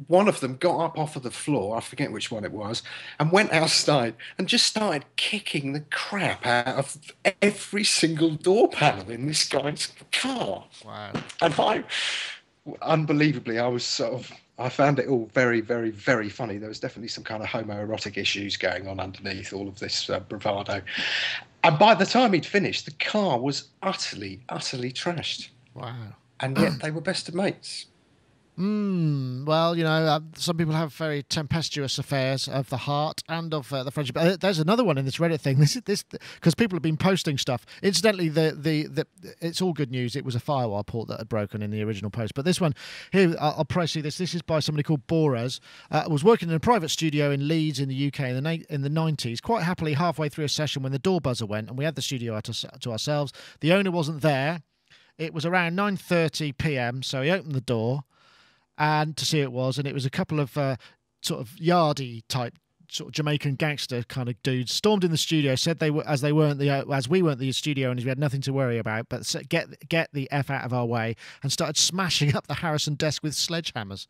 one of them got up off of the floor, I forget which one it was, and went outside and just started kicking the crap out of every single door panel in this guy's car. Wow. And unbelievably, I found it all very, very, very funny. There was definitely some kind of homoerotic issues going on underneath all of this bravado. And by the time he'd finished, the car was utterly, utterly trashed. Wow. And yet they were best of mates. Well, you know, some people have very tempestuous affairs of the heart and of the friendship. There's another one in this Reddit thing. This because people have been posting stuff. Incidentally, the it's all good news. It was a firewall port that had broken in the original post. But this one here, I'll press you this. This is by somebody called Boras. Was working in a private studio in Leeds in the UK in the 90s. Quite happily, halfway through a session when the door buzzer went and we had the studio to ourselves. The owner wasn't there. It was around 9:30 p.m. So he opened the door. And to see who it was, and it was a couple of sort of yardy type, sort of Jamaican gangster kind of dudes stormed in the studio. Said they were as we weren't the studio owners, we had nothing to worry about. But get the F out of our way, and started smashing up the Harrison desk with sledgehammers.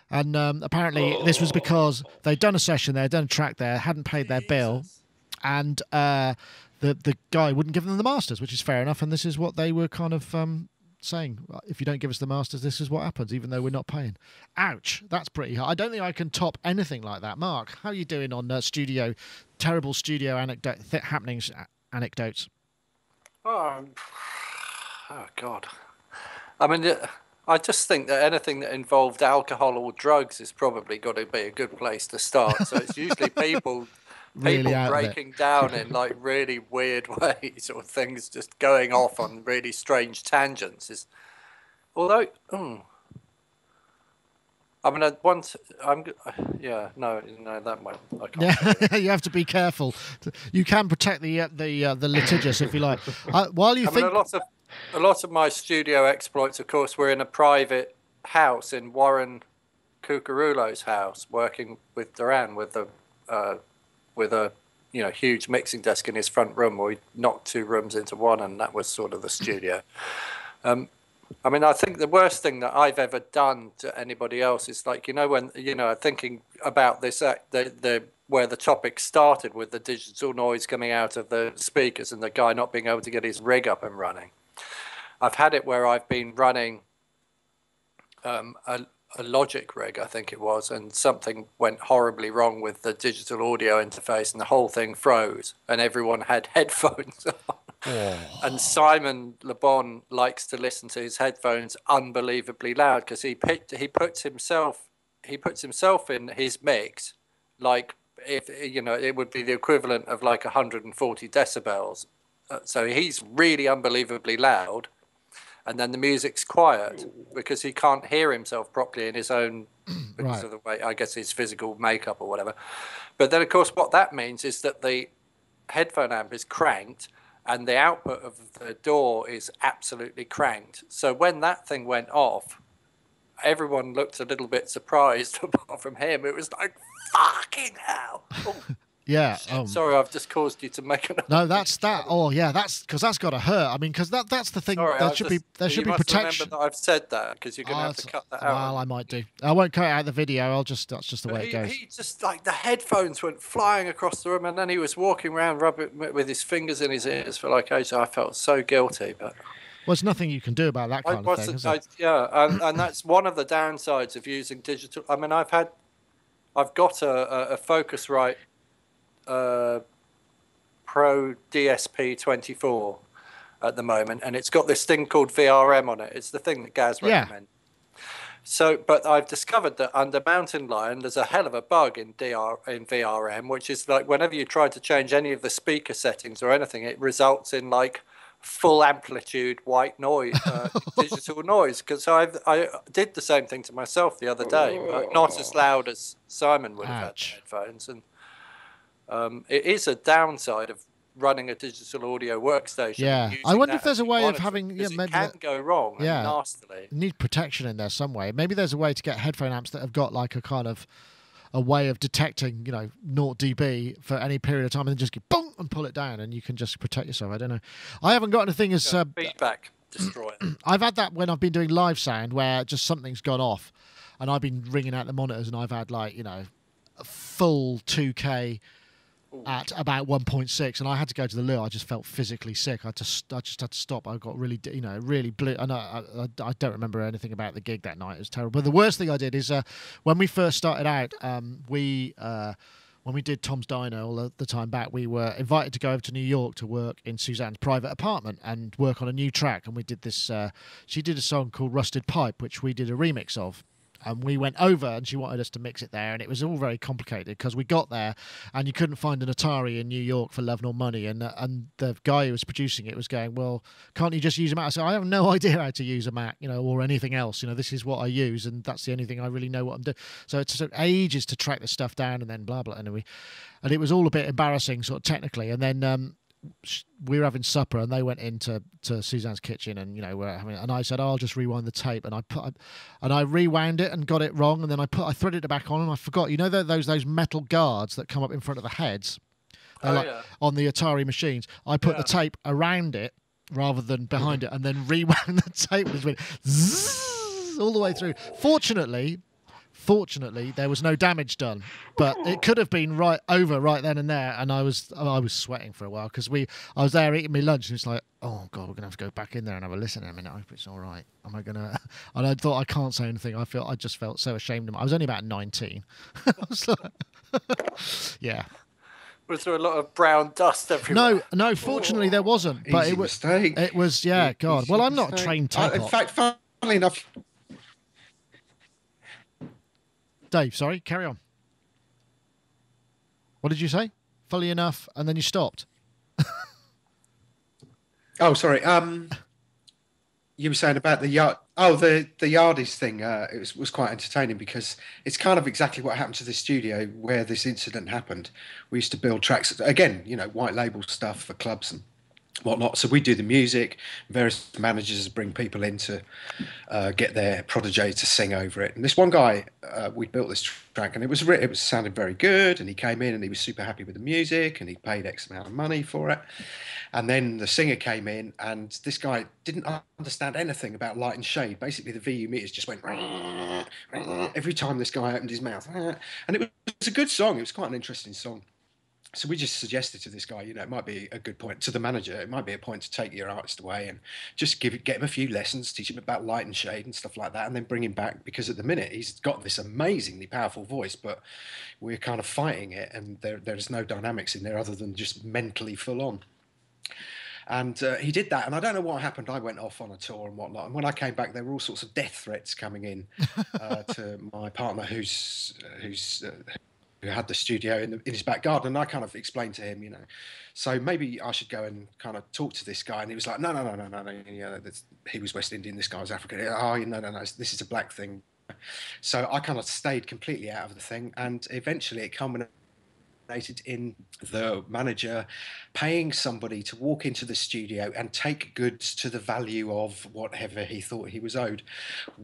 And apparently this was because they'd done a session there, done a track there, hadn't paid their bill, and the guy wouldn't give them the masters, which is fair enough. And this is what they were kind of saying, if you don't give us the masters, this is what happens, even though we're not paying. Ouch, that's pretty hard. I don't think I can top anything like that. Mark, how are you doing on terrible studio happenings anecdotes? Oh, God. I mean, I just think that anything that involved alcohol or drugs is probably got to be a good place to start. So it's usually people really breaking down in like really weird ways, or things just going off on really strange tangents. Although, I mean, that might. I can't. Yeah, you have to be careful. You can protect the litigious if you like. While you think, a lot of my studio exploits, of course, were in a private house in Warren Cucurulo's house, working with Darren with a huge mixing desk in his front room, where he knocked two rooms into one, and that was sort of the studio. I mean, I think the worst thing that I've ever done to anybody else is like, when thinking about this, where the topic started with the digital noise coming out of the speakers and the guy not being able to get his rig up and running. I've had it where I've been running a Logic rig, I think it was, and something went horribly wrong with the digital audio interface, and the whole thing froze, and everyone had headphones on. Oh. And Simon Le Bon likes to listen to his headphones unbelievably loud, because he puts himself in his mix like if it would be the equivalent of like 140 decibels. So he's really unbelievably loud. And then the music's quiet because he can't hear himself properly in his own, because of the way, I guess, his physical makeup or whatever. But then, of course, what that means is that the headphone amp is cranked and the output of the DAW is absolutely cranked. So when that thing went off, everyone looked a little bit surprised apart from him. It was like, fucking hell. Oh. Yeah. Sorry, I've just caused you to make an. No, that's that. Oh, yeah, that's because that's got to hurt. I mean, because that's the thing. Sorry, there should be protection. Remember that I've said that, because you're going to have to cut that out. Well, I might do. I won't cut it out of the video. That's just the way it goes. He just, like, the headphones went flying across the room, and then he was walking around rubbing with his fingers in his ears for like ages. I felt so guilty, but. Well, there's nothing you can do about that kind of thing, is there? Yeah, and that's one of the downsides of using digital. I mean, I've got a Focusrite Pro DSP 24 at the moment, and it's got this thing called VRM on it. It's the thing that Gaz recommended. So, but I've discovered that under Mountain Lion, there's a hell of a bug in VRM, which is like whenever you try to change any of the speaker settings or anything, it results in like full amplitude white noise, digital noise. Because I did the same thing to myself the other day, but not as loud as Simon would have had the headphones. And it is a downside of running a digital audio workstation. Yeah, I wonder if there's a way of having. Yeah, maybe it can go wrong. Yeah, nastily. Need protection in there some way. Maybe there's a way to get headphone amps that have got like a kind of a way of detecting, 0 dB for any period of time, and then just go boom and pull it down, and you can just protect yourself. I don't know. I haven't got anything as feedback destroyer. I've had that when I've been doing live sound where just something's gone off, and I've been ringing out the monitors, and I've had like a full 2K at about 1.6, and I had to go to the loo. I just felt physically sick. I just had to stop. I got really, really blue. And I don't remember anything about the gig that night. It was terrible. But the worst thing I did is when we first started out, when we did Tom's Diner all the time back, we were invited to go over to New York to work in Suzanne's private apartment and work on a new track. And we did this. She did a song called Rusted Pipe, which we did a remix of. And we went over and she wanted us to mix it there, and it was all very complicated because we got there and you couldn't find an Atari in New York for love nor money, and the guy who was producing it was going, well, can't you just use a Mac? I said, I have no idea how to use a Mac, or anything else. This is what I use, and that's the only thing I really know what I'm doing. So it took ages to track this stuff down, and then blah blah. And it was all a bit embarrassing, sort of technically. And then we were having supper, and they went into Suzanne's kitchen, and we're having. And I said, I'll just rewind the tape, and I rewound it and got it wrong, and then I threaded it back on, and I forgot. Those metal guards that come up in front of the heads, on the Atari machines. I put the tape around it rather than behind it, and then rewound the tape, and it went zzz, all the way through. Fortunately, there was no damage done, but it could have been right then and there. And I was sweating for a while because I was there eating my lunch, and it's like, oh god, we're gonna have to go back in there and have a listen in a minute. I hope it's all right. Am I gonna? And I thought, I can't say anything. I just felt so ashamed of. I was only about 19. I was like, yeah. Was there a lot of brown dust everywhere? No. Fortunately, there wasn't. But it was. Mistake. It was. Yeah. God. Well, I'm not a trained tech. In fact, funnily enough. Dave, sorry, carry on. What did you say? Fully enough, and then you stopped. Oh, sorry. You were saying about the yard. Oh, the Yardies thing. It was quite entertaining because it's kind of exactly what happened to the studio where this incident happened. We used to build tracks again, white label stuff for clubs and whatnot. So we do the music. Various managers bring people in to get their protege to sing over it. And this one guy, we built this track, and it was sounded very good. And he came in and he was super happy with the music, and he paid X amount of money for it. And then the singer came in, and this guy didn't understand anything about light and shade. Basically, the VU meters just went every time this guy opened his mouth. And it was a good song. It was quite an interesting song. So we just suggested to this guy, it might be a good point, to the manager, it might be a point to take your artist away and just get him a few lessons, teach him about light and shade and stuff like that, and then bring him back, because at the minute he's got this amazingly powerful voice, but we're kind of fighting it, and there's no dynamics in there other than just mentally full on. And he did that, and I don't know what happened. I went off on a tour and whatnot, and when I came back, there were all sorts of death threats coming in to my partner, who had the studio in his back garden. And I kind of explained to him, so maybe I should go and kind of talk to this guy. And he was like, no. He was West Indian, this guy was African. Oh, no, this is a black thing. So I kind of stayed completely out of the thing. And eventually it culminated in the manager paying somebody to walk into the studio and take goods to the value of whatever he thought he was owed,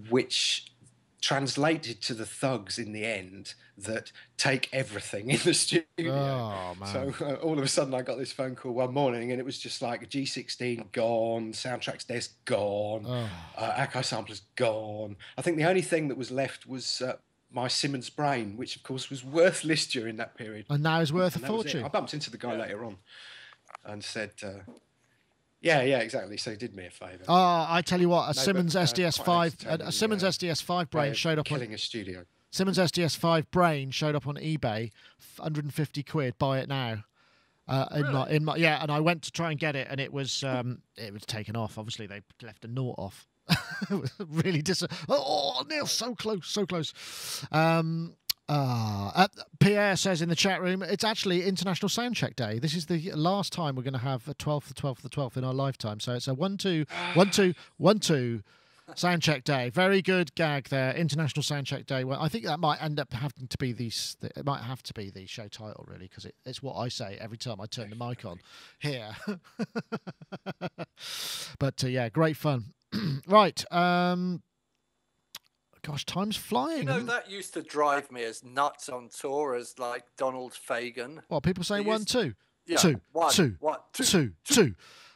which translated to the thugs in the end that take everything in the studio. Oh, man. So all of a sudden I got this phone call one morning, and it was just like G16 gone, Soundtrack's desk gone, Akai sampler's gone. I think the only thing that was left was my Simmons Brain, which of course was worthless during that period. And now is worth a fortune. I bumped into the guy later on and said... Yeah, exactly. So he did me a favour. I tell you what, Simmons SDS5 brain showed up killing a studio. Simmons SDS5 brain showed up on eBay, 150 quid. Buy it now. In my and I went to try and get it, and it was taken off. Obviously, they left a naught off. It was really Neil, so close. Pierre says in the chat room, it's actually International SoundCheck Day. This is the last time we're going to have a 12th in our lifetime. So it's a 1-2, 1-2, 1-2, SoundCheck Day, very good gag there. International SoundCheck Day. Well, I think that might end up having to be it might have to be the show title, really, because it's what I say every time I turn the mic on here. But yeah, great fun. Right. Gosh, time's flying. You know, that used to drive me as nuts on tour as like Donald Fagen. What, people saying 1, 2? Yeah, Two, one, two, one, two.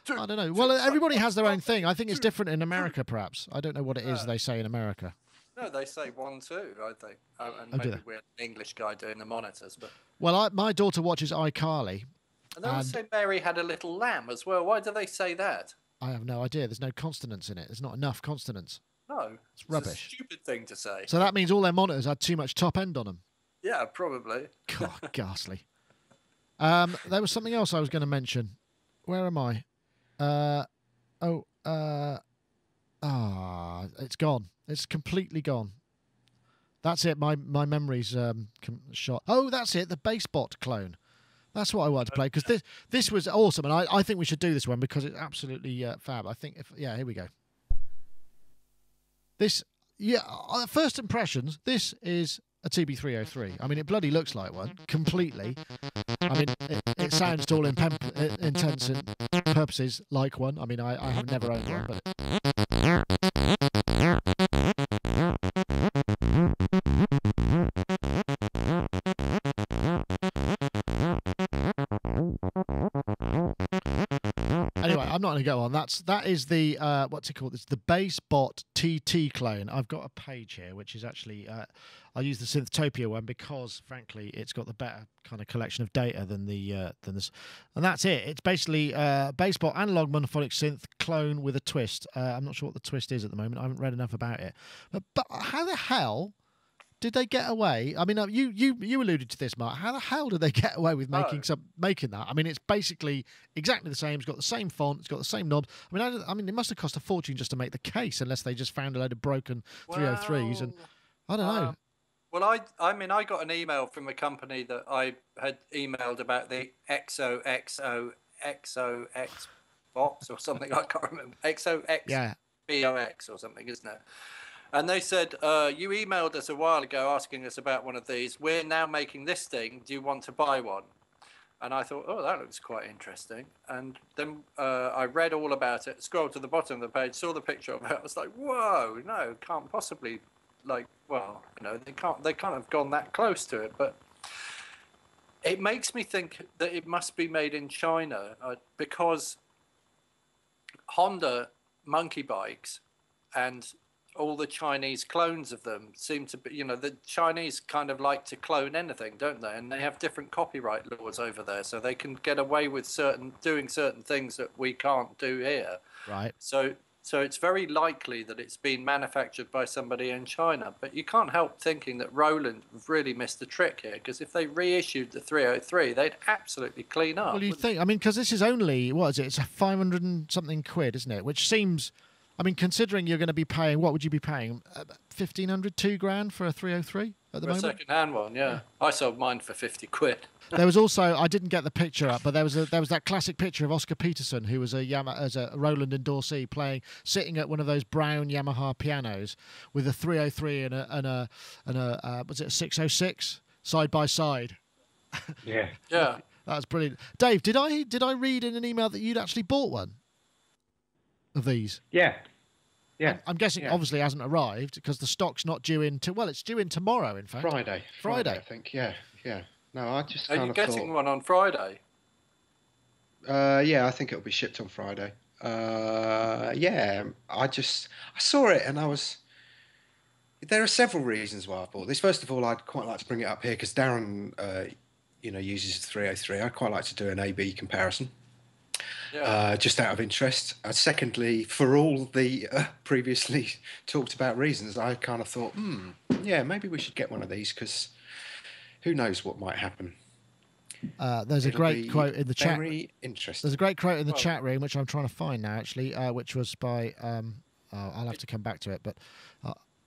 I don't know. Well, everybody has their own thing. I think it's different in America, perhaps. I don't know what it is they say in America. No, they say 1, 2, I think. And maybe we're an English guy doing the monitors. But well, my daughter watches iCarly. And they always say Mary had a little lamb as well. Why do they say that? I have no idea. There's no consonants in it. There's not enough consonants. No. It's rubbish. A stupid thing to say. So that means all their monitors had too much top end on them. Yeah, probably. God, ghastly. There was something else I was going to mention. Where am I? It's gone. It's completely gone. That's it. My memory's shot. Oh, that's it. The Bott clone. That's what I wanted to play, because this was awesome, and I think we should do this one because it's absolutely fab. I think here we go. This, first impressions. This is a TB303. I mean, it bloody looks like one completely. I mean, it sounds to all intents and purposes like one. I mean, I have never owned one, but. Anyway, I'm not going to go on. That is the what's it called? It's the Bott TT clone. I've got a page here, which is actually I use the Synthtopia one because, frankly, it's got the better kind of collection of data than this. And that's it. It's basically Bott analog monophonic synth clone with a twist. I'm not sure what the twist is at the moment. I haven't read enough about it. But how the hell did they get away? I mean, you alluded to this, Mark. How the hell did they get away with making that? I mean, it's basically exactly the same. It's got the same font. It's got the same knobs. I mean, it must have cost a fortune just to make the case, unless they just found a load of broken 303s. And I don't know. Well, I mean, I got an email from a company that I had emailed about the XOXO box or something. I can't remember. XOX BOX or something, isn't it? And they said, you emailed us a while ago asking us about one of these. We're now making this thing. Do you want to buy one? And I thought, oh, that looks quite interesting. And then I read all about it, scrolled to the bottom of the page, saw the picture of it. I was like, whoa, no, can't possibly, they can't have gone that close to it. But it makes me think that it must be made in China because Honda monkey bikes and all the Chinese clones of them seem to be, the Chinese kind of like to clone anything, don't they? And they have different copyright laws over there, so they can get away with doing certain things that we can't do here. Right. So it's very likely that it's been manufactured by somebody in China. But you can't help thinking that Roland really missed the trick here, because if they reissued the 303, they'd absolutely clean up. Well, you think? I mean, because this is only, what is it? It's a 500 and something quid, isn't it? Which seems... I mean, considering you're going to be paying, what would you be paying? 1,500, $2,000 for a 303 at the moment? A second-hand one, yeah. I sold mine for 50 quid. There was also, I didn't get the picture up, but there was that classic picture of Oscar Peterson, who was a Roland endorsee sitting at one of those brown Yamaha pianos with a 303 and a was it a 606 side by side? Yeah. Yeah. That was brilliant. Dave, did I read in an email that you'd actually bought one of these? Yeah. Yeah. I'm guessing it obviously hasn't arrived because the stock's not due in it's due in tomorrow, in fact. Friday, I think. Yeah. No, I just Are you getting one on Friday? Yeah, I think it'll be shipped on Friday. Yeah, I saw it and there are several reasons why I bought this. First of all, I'd quite like to bring it up here because Darren, uses 303. I'd quite like to do an A/B comparison. Yeah. Just out of interest. Secondly, for all the previously talked about reasons, I kind of thought, maybe we should get one of these because who knows what might happen. There's a great quote in the chat. Very interesting. There's a great quote in the chat room, which I'm trying to find now, actually, which was by. I'll have to come back to it, but.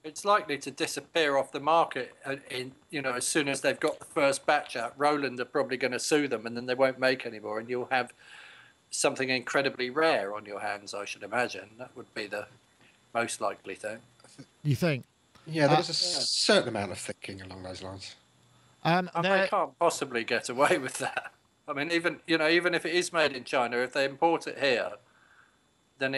It's likely to disappear off the market as soon as they've got the first batch out. Roland are probably going to sue them, and then they won't make any more, and you'll have something incredibly rare on your hands, I should imagine. That would be the most likely thing. You think? Yeah, there was a certain amount of thinking along those lines. They can't possibly get away with that. I mean, even if it is made in China, if they import it here, then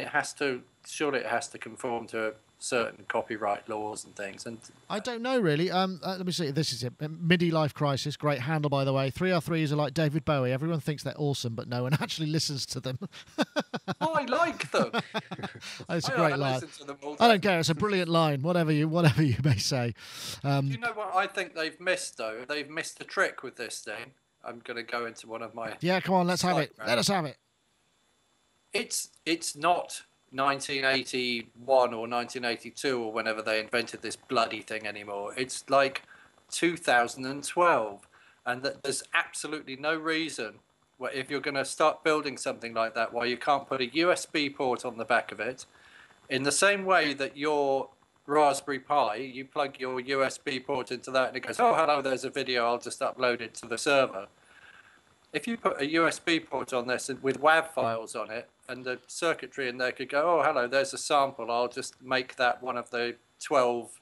surely it has to conform to certain copyright laws and things. And I don't know really. Let me see. This is it. MIDI Life Crisis. Great handle, by the way. 3R3s are like David Bowie. Everyone thinks they're awesome, but no one actually listens to them. I like them. It's a great line. I don't care. It's a brilliant line. Whatever you may say. Do you know what I think they've missed though? They've missed a trick with this thing. I'm going to go into one of my. Yeah, come on. Let's have it. Let us have it. It's not 1981 or 1982 or whenever they invented this bloody thing anymore. It's like 2012, and that there's absolutely no reason why, if you're going to start building something like that, why you can't put a USB port on the back of it, in the same way that your Raspberry Pi, you plug your USB port into that and it goes, oh hello, there's a video, I'll just upload it to the server. If you put a USB port on this with WAV files on it, and the circuitry in there could go, oh, hello, there's a sample. I'll just make that one of the 12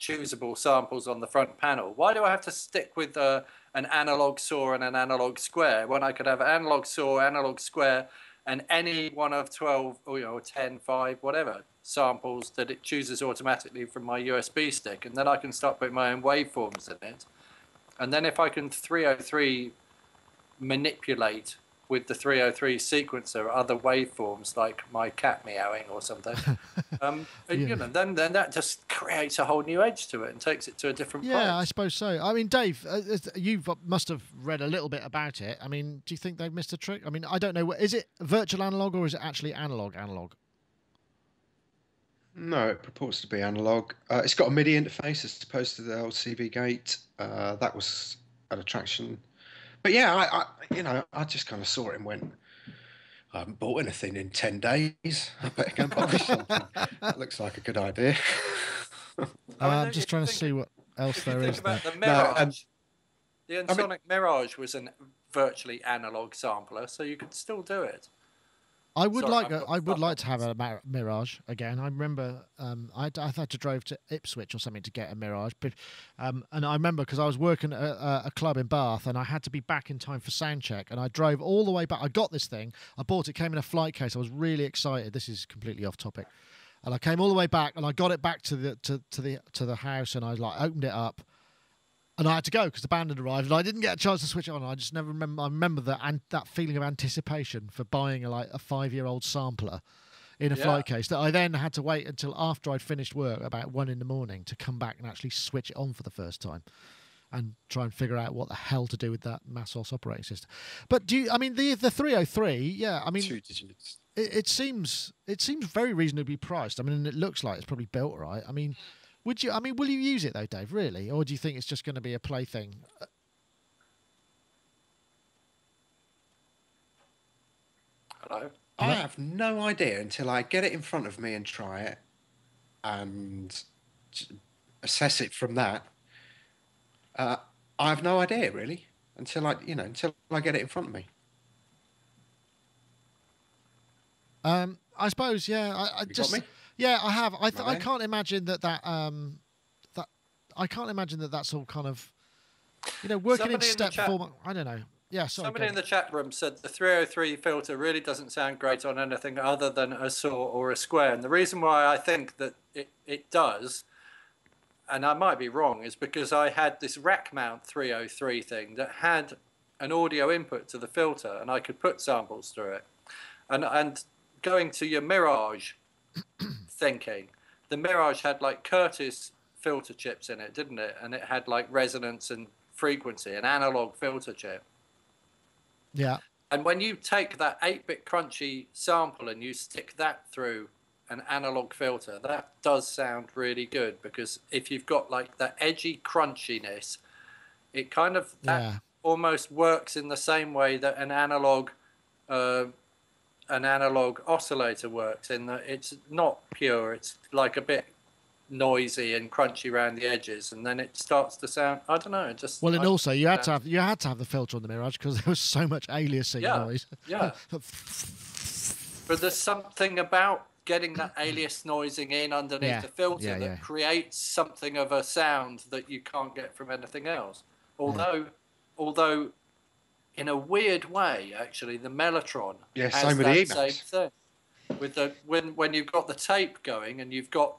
choosable samples on the front panel. Why do I have to stick with an analog saw and an analog square when I could have an analog saw, analog square, and any one of 12 or 10, 5, whatever samples that it chooses automatically from my USB stick, and then I can start putting my own waveforms in it. And then if I can 303 manipulate with the 303 sequencer other waveforms like my cat meowing or something, then that just creates a whole new edge to it and takes it to a different place. Yeah, I suppose so. I mean, Dave, you must have read a little bit about it. I mean, do you think they've missed a trick? I mean, I don't know. Is it virtual analog or is it actually analog? No, it purports to be analog. It's got a MIDI interface as opposed to the old CV gate. That was an attraction. But yeah, I just kind of saw it and went, I haven't bought anything in 10 days. I better go and buy something. That looks like a good idea. I'm just trying to see what else there is. About the Mirage, the Ensoniq Mirage was a virtually analog sampler, so you could still do it. I would like to have a Mirage again. I remember I had to drive to Ipswich or something to get a Mirage, but and I remember because I was working at a club in Bath and I had to be back in time for SoundCheck, and I drove all the way back. I got this thing, I bought it, came in a flight case. I was really excited. This is completely off topic, and I came all the way back and I got it back to the house, and I opened it up. And I had to go because the band had arrived, and I didn't get a chance to switch it on. I just never remember. I remember that feeling of anticipation for buying a 5-year-old sampler in a flight case that I then had to wait until after I'd finished work, about 1 a.m, to come back and actually switch it on for the first time, and try and figure out what the hell to do with that Massos operating system. But the 303? Yeah, I mean, 2 digits. It seems very reasonably priced. I mean, it looks like it's probably built right. I mean. Will you use it though, Dave, really? Or do you think it's just going to be a plaything? Hello? I have no idea until I get it in front of me and try it and assess it from that. I have no idea really until I get it in front of me. I suppose, yeah. I just. Got me? Yeah, I have. I can't imagine that I can't imagine that that's all kind of, working Somebody in step format. I don't know. Yeah, sorry. Somebody in the chat room said the 303 filter really doesn't sound great on anything other than a saw or a square. And the reason why I think that it does, and I might be wrong, is because I had this rack mount 303 thing that had an audio input to the filter, and I could put samples through it. And going to your Mirage thinking, the Mirage had like Curtis filter chips in it, didn't it? And it had like resonance and frequency, an analog filter chip. Yeah. And when you take that 8-bit crunchy sample and you stick that through an analog filter, that does sound really good, because if you've got like that edgy crunchiness, it kind of almost works in the same way that an analog oscillator works, in that it's not pure, it's like a bit noisy and crunchy around the edges, and then it starts to sound, I don't know, just and also you had to have the filter on the Mirage because there was so much aliasing noise. But there's something about getting that alias noising in underneath the filter that creates something of a sound that you can't get from anything else. Although in a weird way, actually, the Mellotron has that same thing. With the when you've got the tape going and you've got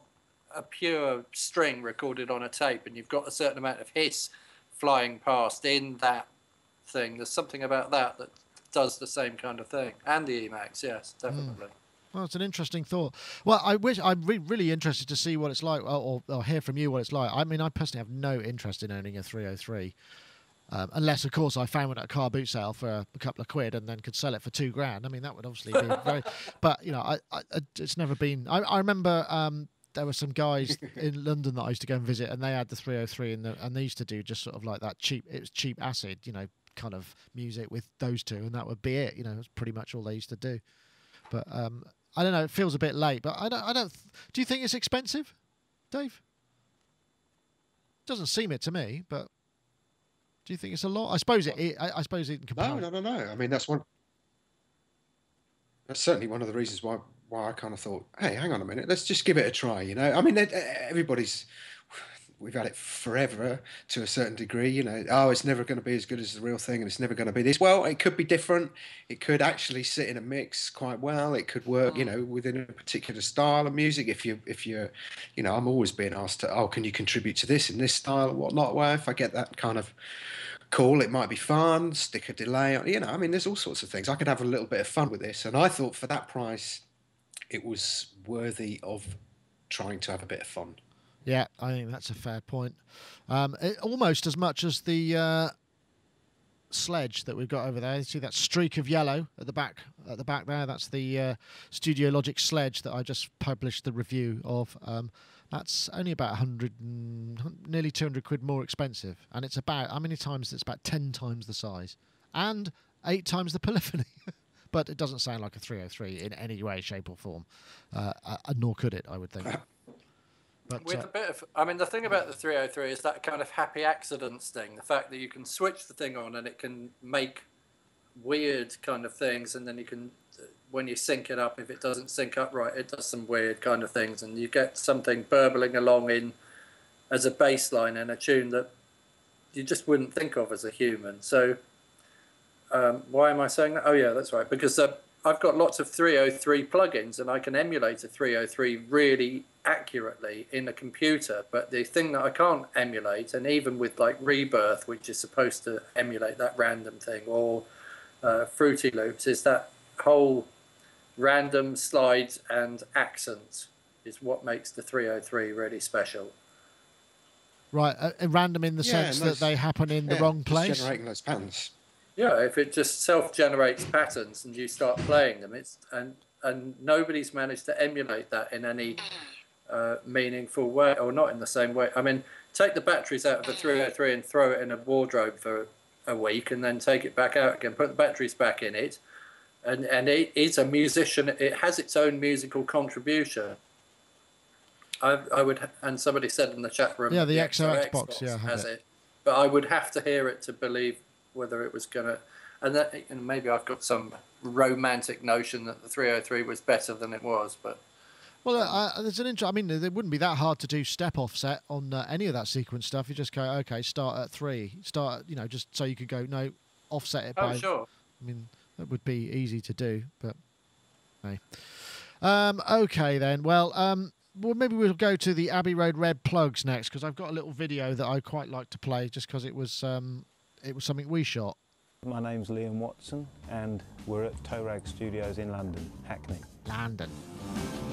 a pure string recorded on a tape and you've got a certain amount of hiss flying past in that thing, there's something about that does the same kind of thing. And the Emax, yes, definitely. Well, it's an interesting thought. Well, I'm really interested to see what it's like, or hear from you what it's like. I mean, I personally have no interest in owning a 303. Unless, of course, I found one at a car boot sale for a couple of quid and then could sell it for $2,000. I mean, that would obviously be very... But, you know, it's never been... I remember there were some guys in London that I used to go and visit, and they had the 303, and they used to do just sort of like that cheap... It was cheap acid, you know, kind of music with those two, and that would be it. You know, it was pretty much all they used to do. But I don't know, it feels a bit late, but I don't... Do you think it's expensive, Dave? Doesn't seem it to me, but... Do you think it's a lot? I suppose it can compare. No. I mean, that's certainly one of the reasons why I kind of thought, hey, hang on a minute, let's just give it a try. You know, I mean, we've had it forever to a certain degree. You know, it's never going to be as good as the real thing, and it's never going to be this. Well, it could be different. It could actually sit in a mix quite well. It could work, you know, within a particular style of music. If you're, you know, I'm always being asked to, can you contribute to this in this style or whatnot? Well, if I get that kind of call, it might be fun, stick a delay on, you know, I mean, there's all sorts of things. I could have a little bit of fun with this, and I thought for that price it was worthy of trying to have a bit of fun. Yeah, I think that's a fair point. Almost as much as the sledge that we've got over there. You see that streak of yellow at the back there? That's the Studio Logic sledge that I just published the review of. That's only about nearly 200 quid more expensive. And it's about, how many times? It's about 10 times the size. And 8 times the polyphony. But it doesn't sound like a 303 in any way, shape or form. Nor could it, I would think. But, with a bit of, I mean, the thing about the 303 is that kind of happy accidents thing. The fact that you can switch the thing on and it can make weird kind of things, and then you can, when you sync it up, if it doesn't sync up right, it does some weird kind of things, and you get something burbling along in as a bass line in a tune that you just wouldn't think of as a human. So why am I saying that? Oh yeah, that's right, because I've got lots of 303 plugins, and I can emulate a 303 really accurately in a computer. But the thing that I can't emulate, and even with like Rebirth, which is supposed to emulate that random thing, or Fruity Loops, is that whole random slides and accents is what makes the 303 really special. Right, random in the sense that they happen in the wrong place. Generating those patterns. Yeah, if it just self-generates patterns and you start playing them, and nobody's managed to emulate that in any meaningful way, or not in the same way. I mean, take the batteries out of a 303 and throw it in a wardrobe for a week, and then take it back out again, put the batteries back in it, and it is a musician. It has its own musical contribution. I would, and somebody said in the chat room, the XO Xbox has it, but I would have to hear it to believe whether it was gonna, and maybe I've got some romantic notion that the 303 was better than it was, but. Well, there's an I mean, it wouldn't be that hard to do step offset on any of that sequence stuff. You just go, okay, start at 3, just so you could go, no, offset it by. Oh, sure. I mean, that would be easy to do, but hey. Okay then. Well, maybe we'll go to the Abbey Road Redd plugs next, because I've got a little video that I quite like to play, just because it was something we shot. My name's Liam Watson, and we're at Toe Rag Studios in London, Hackney. London.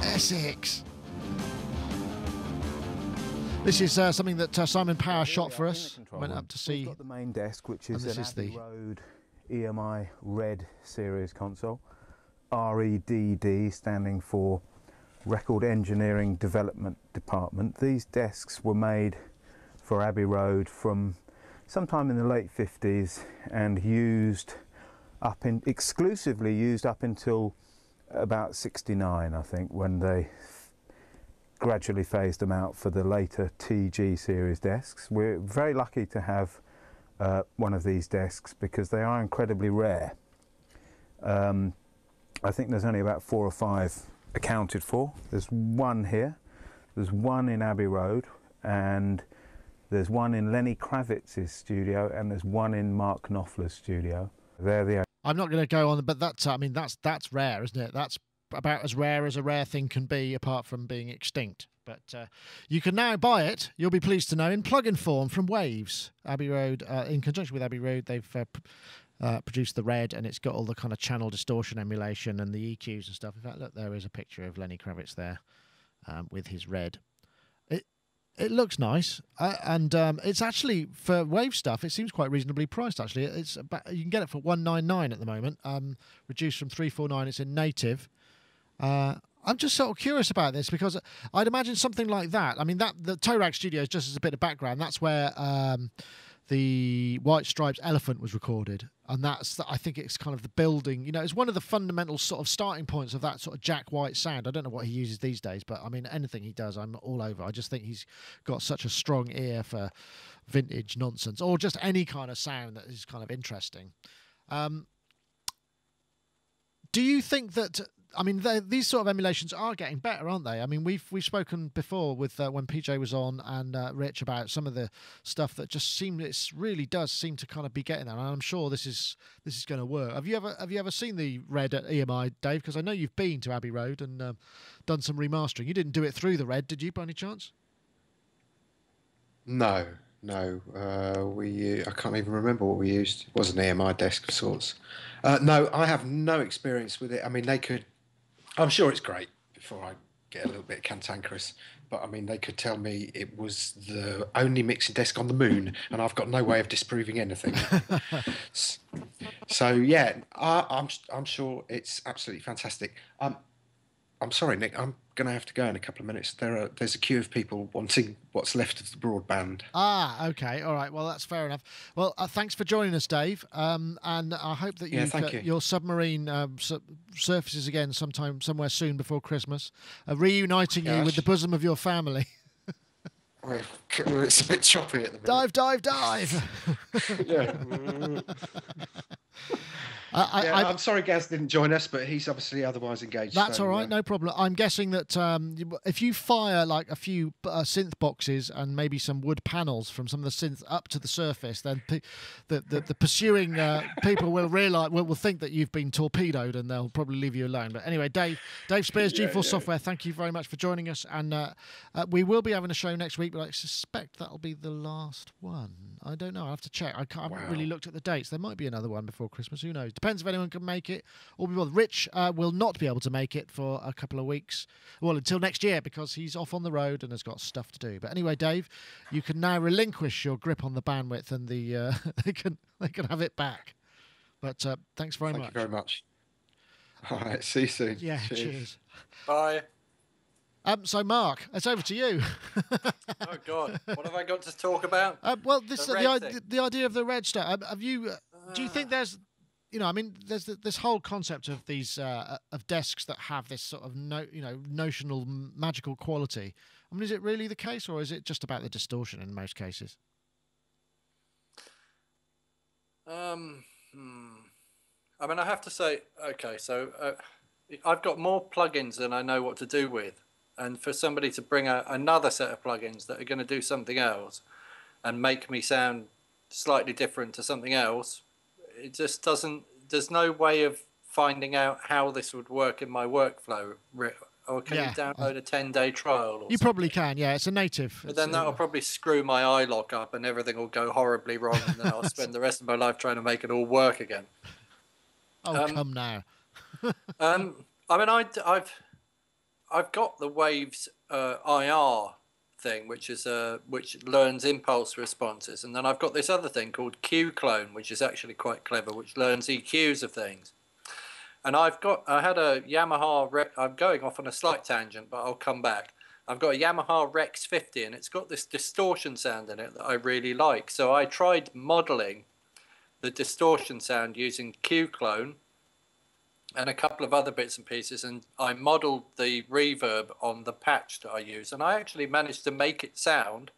Essex. This is something that Simon Power shot for us. Went up to see. We've got the main desk, which is an Abbey Road EMI Redd series console. REDD standing for Record Engineering Development Department. These desks were made for Abbey Road from sometime in the late 50s and exclusively used up until about 69, I think, when they gradually phased them out for the later TG series desks. We're very lucky to have one of these desks because they are incredibly rare. I think there's only about 4 or 5 accounted for. There's one here, there's one in Abbey Road, and there's one in Lenny Kravitz's studio, and there's one in Mark Knopfler's studio. They're the... I'm not going to go on, but that's, I mean, that's rare, isn't it? That's about as rare as a rare thing can be, apart from being extinct. But you can now buy it, you'll be pleased to know, in plug-in form from Waves. Abbey Road, in conjunction with Abbey Road, they've produced the Redd, and it's got all the kind of channel distortion emulation and the EQs and stuff. In fact, look, there is a picture of Lenny Kravitz there with his Redd. It looks nice, and it's actually, for Wave stuff, it seems quite reasonably priced. Actually, it's about, you can get it for $199 at the moment, reduced from $349. It's in native. I'm just sort of curious about this because I'd imagine something like that. I mean, the Toe Rag Studios, just as a bit of background, that's where the White Stripes Elephant was recorded, and I think it's kind of the building. You know, it's one of the fundamental sort of starting points of that sort of Jack White sound. I don't know what he uses these days, but I mean, anything he does, I'm all over. I just think he's got such a strong ear for vintage nonsense, or just any kind of sound that is kind of interesting. Do you think that? I mean, these sort of emulations are getting better, aren't they? I mean, we've spoken before with when PJ was on and Rich about some of the stuff that just really does seem to kind of be getting there. And I'm sure this is going to work. Have you ever seen the Redd at EMI, Dave? Because I know you've been to Abbey Road and done some remastering. You didn't do it through the Redd, did you, by any chance? No. I can't even remember what we used. It was an EMI desk of sorts. No, I have no experience with it. I mean, they could. I'm sure it's great, before I get a little bit cantankerous, but I mean, they could tell me it was the only mixing desk on the moon, and I've got no way of disproving anything. So yeah, I'm sure it's absolutely fantastic. I'm sorry, Nick, I'm going to have to go in a couple of minutes. There's a queue of people wanting what's left of the broadband. Ah, okay, all right. Well, that's fair enough. Well, thanks for joining us, Dave. And I hope that your submarine surfaces again somewhere soon before Christmas, reuniting you with the bosom of your family. Well, it's a bit choppy at the minute. Dive! Yeah. I'm sorry Gaz didn't join us, but he's obviously otherwise engaged. That's all right, no problem. I'm guessing that if you fire like a few synth boxes and maybe some wood panels from some of the synth up to the surface, then the pursuing people will think that you've been torpedoed, and they'll probably leave you alone. But anyway, Dave Spiers, G4 Software, thank you very much for joining us, and we will be having a show next week, but I suspect that'll be the last one. I don't know. I have to check. I haven't really looked at the dates. There might be another one before Christmas. Who knows? Depends if anyone can make it or be bothered. Rich will not be able to make it for a couple of weeks. Well, until next year, because he's off on the road and has got stuff to do. But anyway, Dave, you can now relinquish your grip on the bandwidth, and they can have it back. But thanks very much. Thank you very much. All right. See you soon. Yeah. Cheers. Bye. So, Mark, it's over to you. Oh, God. What have I got to talk about? Well, the idea of the Redd stuff. Have you? Do you think there's, I mean, there's this whole concept of these of desks that have this sort of notional magical quality. I mean, is it really the case, or is it just about the distortion in most cases? I mean, I have to say, okay, so I've got more plugins than I know what to do with. And for somebody to bring another set of plugins that are going to do something else and make me sound slightly different to something else, it just doesn't. There's no way of finding out how this would work in my workflow. Or can you download a 10-day trial? Or you probably can, yeah. It's a native. But then that'll probably screw my eye lock up and everything will go horribly wrong, and then I'll spend the rest of my life trying to make it all work again. Oh, come now. I mean, I've got the Waves IR thing, which learns impulse responses, and then I've got this other thing called Q clone, which is actually quite clever, which learns EQs of things. And I had a Yamaha. I'm going off on a slight tangent, but I'll come back. I've got a Yamaha Rex 50, and it's got this distortion sound in it that I really like. So I tried modeling the distortion sound using Q clone and a couple of other bits and pieces, and I modeled the reverb on the patch that I use, and I actually managed to make it sound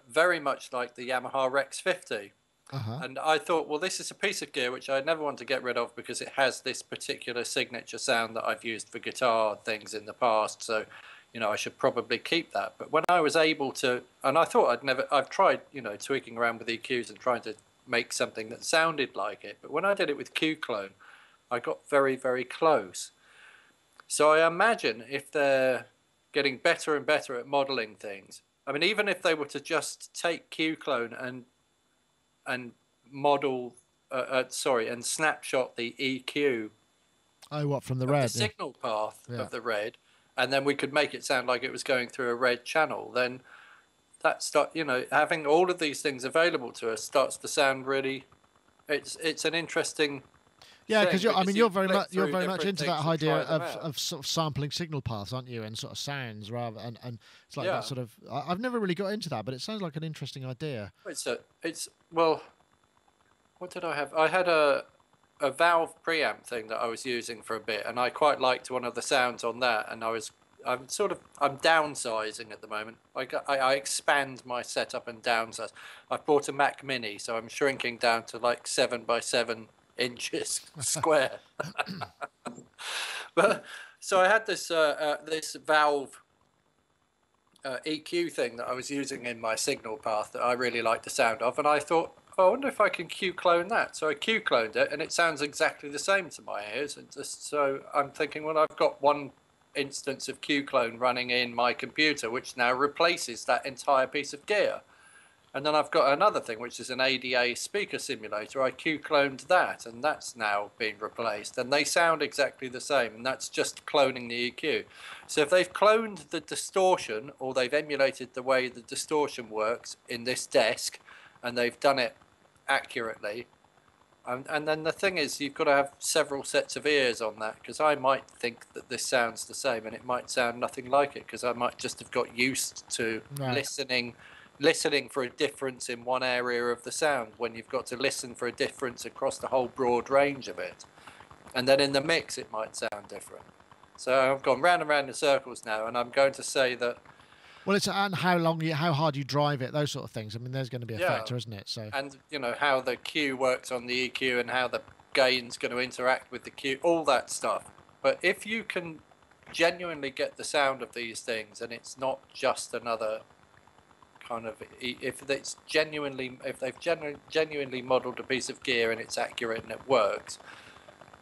very much like the Yamaha Rex 50. And I thought, well, this is a piece of gear which I never want to get rid of because it has this particular signature sound that I've used for guitar things in the past. So, you know, I should probably keep that. But when I was able to, and I thought I've tried, you know, tweaking around with EQs and trying to make something that sounded like it. But when I did it with Q-Clone, I got very, very close. So I imagine if they're getting better and better at modeling things, I mean, even if they were to just take Q-Clone and model, and snapshot the EQ. Oh, what, from the Redd? The signal path of the Redd, and then we could make it sound like it was going through a Redd channel. Then you know, having all of these things available to us starts to sound really. It's an interesting. Yeah, because you're very much into that idea of sort of sampling signal paths, aren't you, and sort of sounds rather and it's like that sort of. I've never really got into that, but it sounds like an interesting idea. Well, what did I have? I had a valve preamp thing that I was using for a bit, and I quite liked one of the sounds on that, and I'm downsizing at the moment. I expand my setup and downsize. I've bought a Mac Mini, so I'm shrinking down to like 7 by 7 inches square. But so I had this this valve EQ thing that I was using in my signal path that I really liked the sound of, and I thought, I wonder if I can Q-clone that. So I Q-cloned it, and it sounds exactly the same to my ears. And so I'm thinking, well, I've got one instance of Q-clone running in my computer, which now replaces that entire piece of gear. And then I've got another thing, which is an ADA speaker simulator. I Q-cloned that, and that's now been replaced. And they sound exactly the same, and that's just cloning the EQ. So if they've cloned the distortion, or they've emulated the way the distortion works in this desk, and they've done it accurately, and then the thing is, you've got to have several sets of ears on that, because I might think that this sounds the same, and it might sound nothing like it, because I might just have got used to listening for a difference in one area of the sound, when you've got to listen for a difference across the whole broad range of it. And then in the mix it might sound different. So I've gone round and round in circles now, and I'm going to say that. Well, it's and how hard you drive it, those sort of things. I mean, there's going to be a factor, isn't it? So. And you know how the Q works on the EQ, and how the gain's going to interact with the Q, all that stuff. But if you can genuinely get the sound of these things, and it's not just another kind of, if they've genuinely modelled a piece of gear and it's accurate and it works,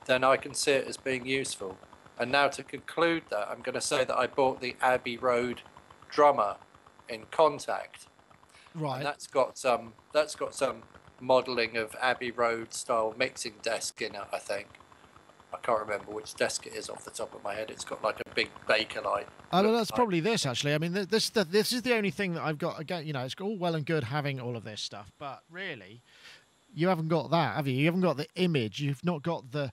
then I can see it as being useful. And now to conclude that, I'm going to say that I bought the Abbey Road drummer in Contact, right? And that's got some modelling of Abbey Road style mixing desk in it. I think I can't remember which desk it is off the top of my head. It's got like a big Bakelite. Oh, well, that's probably this actually. I mean, this is the only thing that I've got. Again, you know, it's all well and good having all of this stuff, but really, you haven't got that, have you? You haven't got the image. You've not got the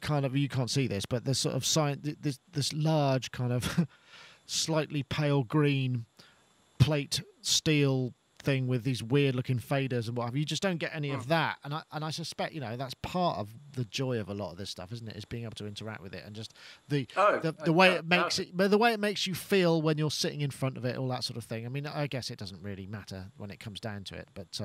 kind of, you can't see this, but the sort of this large kind of slightly pale green plate steel thing with these weird looking faders and what have you. You just don't get any of that, and I suspect, you know, that's part of the joy of a lot of this stuff, isn't it? Is being able to interact with it, and just the way it makes it, but the way it makes you feel when you're sitting in front of it, all that sort of thing. I mean, I guess it doesn't really matter when it comes down to it, but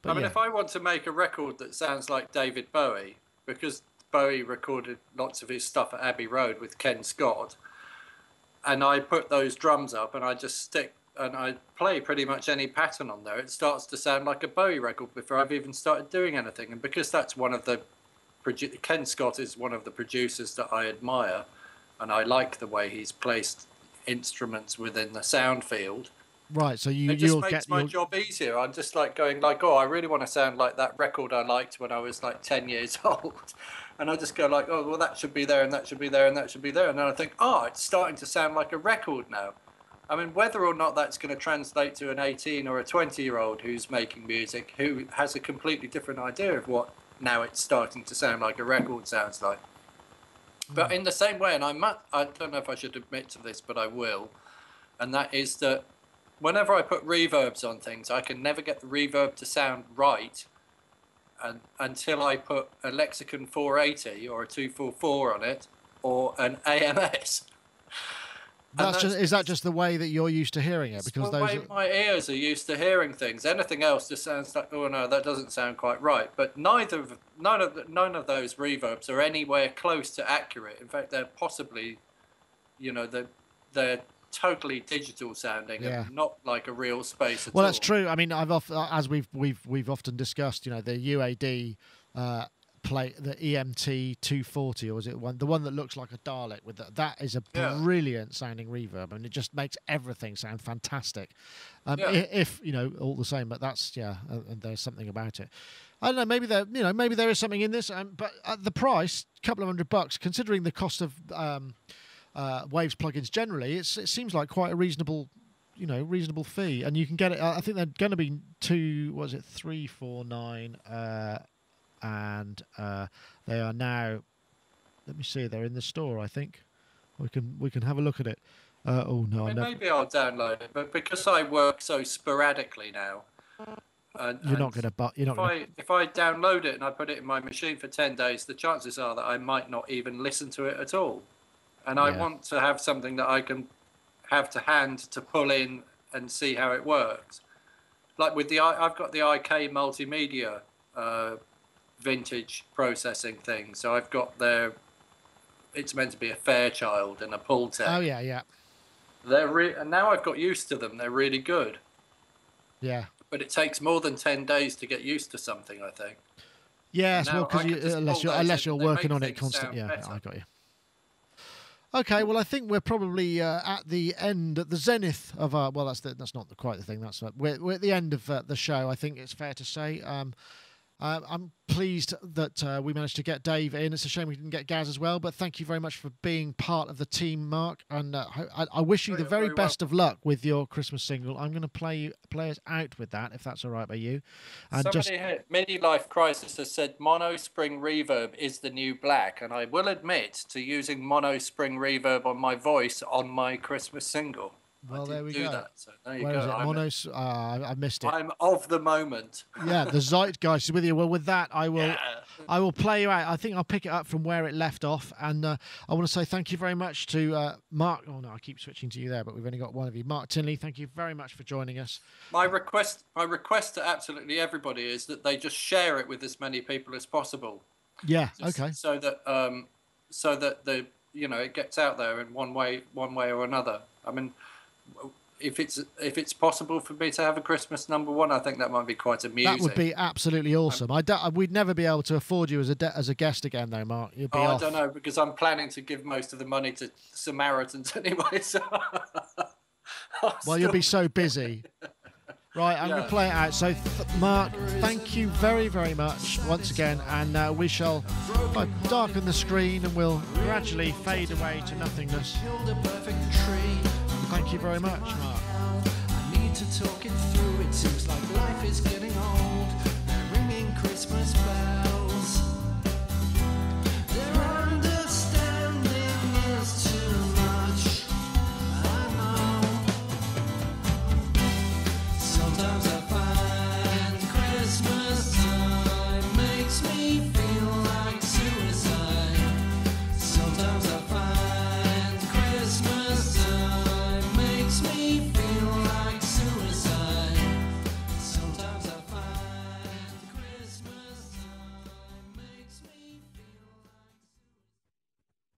I mean, if I want to make a record that sounds like David Bowie, because Bowie recorded lots of his stuff at Abbey Road with Ken Scott, and I put those drums up and I just stick and I play pretty much any pattern on there, it starts to sound like a Bowie record before I've even started doing anything. And because that's one of the Ken Scott is one of the producers that I admire, and I like the way he's placed instruments within the sound field. Right, so it just makes my job easier. I'm just like going like, oh, I really want to sound like that record I liked when I was like 10 years old. And I just go like, oh, well, that should be there, and that should be there, and that should be there. And then I think, oh, it's starting to sound like a record now. I mean, whether or not that's going to translate to an 18 or a 20-year-old who's making music, who has a completely different idea of what now it's starting to sound like a record sounds like. But in the same way, and I don't know if I should admit to this, but I will, and that is that whenever I put reverbs on things, I can never get the reverb to sound right until I put a Lexicon 480 or a 244 on it, or an AMS. Is that just the way that you're used to hearing it? Because the way my ears are used to hearing things. Anything else just sounds like, oh no, that doesn't sound quite right. But none of those reverbs are anywhere close to accurate. In fact, they're possibly, they're totally digital sounding, and not like a real space at all. Well, that's true. I mean, as we've often discussed, the UAD. Play the EMT 240, or is it the one that looks like a Dalek with that is a brilliant sounding reverb, and it just makes everything sound fantastic. If all the same, but that's and there's something about it. I don't know, maybe there is something in this, but at the price, a couple of $100, considering the cost of Waves plugins generally, it seems like quite a reasonable fee, and you can get it. I think they're going to be $349. And they are now. Let me see. They're in the store. I think we can have a look at it. Maybe I'll download it, but because I work so sporadically now, If I download it and I put it in my machine for 10 days, the chances are that I might not even listen to it at all. And I want to have something that I can have to hand to pull in and see how it works. Like with I've got the IK multimedia. Vintage processing thing, so I've got it's meant to be a Fairchild and a Pultec. Oh yeah. And now I've got used to them. They're really good. Yeah. But it takes more than 10 days to get used to something, I think. Yes, well, because unless you're working on it constantly. Yeah, I got you. Okay, well, I think we're probably at the zenith of our. Well, that's not quite the thing. We're at the end of the show. I think it's fair to say. I'm pleased that we managed to get Dave in. It's a shame we didn't get Gaz as well, but thank you very much for being part of the team, Mark. And I wish you the very best of luck with your Christmas single. I'm going to play us out with that, if that's all right by you. And Mini Life Crisis has said mono spring reverb is the new black, and I will admit to using mono spring reverb on my voice on my Christmas single. Well, there we go. So there you go. Is it? I missed it. I'm of the moment. Yeah, the zeitgeist is with you. Well, with that, I will play you out. I think I'll pick it up from where it left off, and I want to say thank you very much to Mark. Oh no, I keep switching to you there, but we've only got one of you. Mark Tinley, thank you very much for joining us. My request to absolutely everybody is that they just share it with as many people as possible. Yeah. Okay. So that it gets out there in one way or another. I mean, if it's possible for me to have a Christmas #1, I think that might be quite amusing. That would be absolutely awesome. We'd never be able to afford you as a guest again, though, Mark. You'd be off. I don't know, because I'm planning to give most of the money to Samaritans anyway. So you'll be so busy. Right, I'm going to play it out. So, Mark, thank you very, very much once again, and we shall darken the screen and we'll gradually fade away to nothingness. Thank you very much, Mark. I need to talk it through. It seems like life is getting old. They're ringing Christmas bells.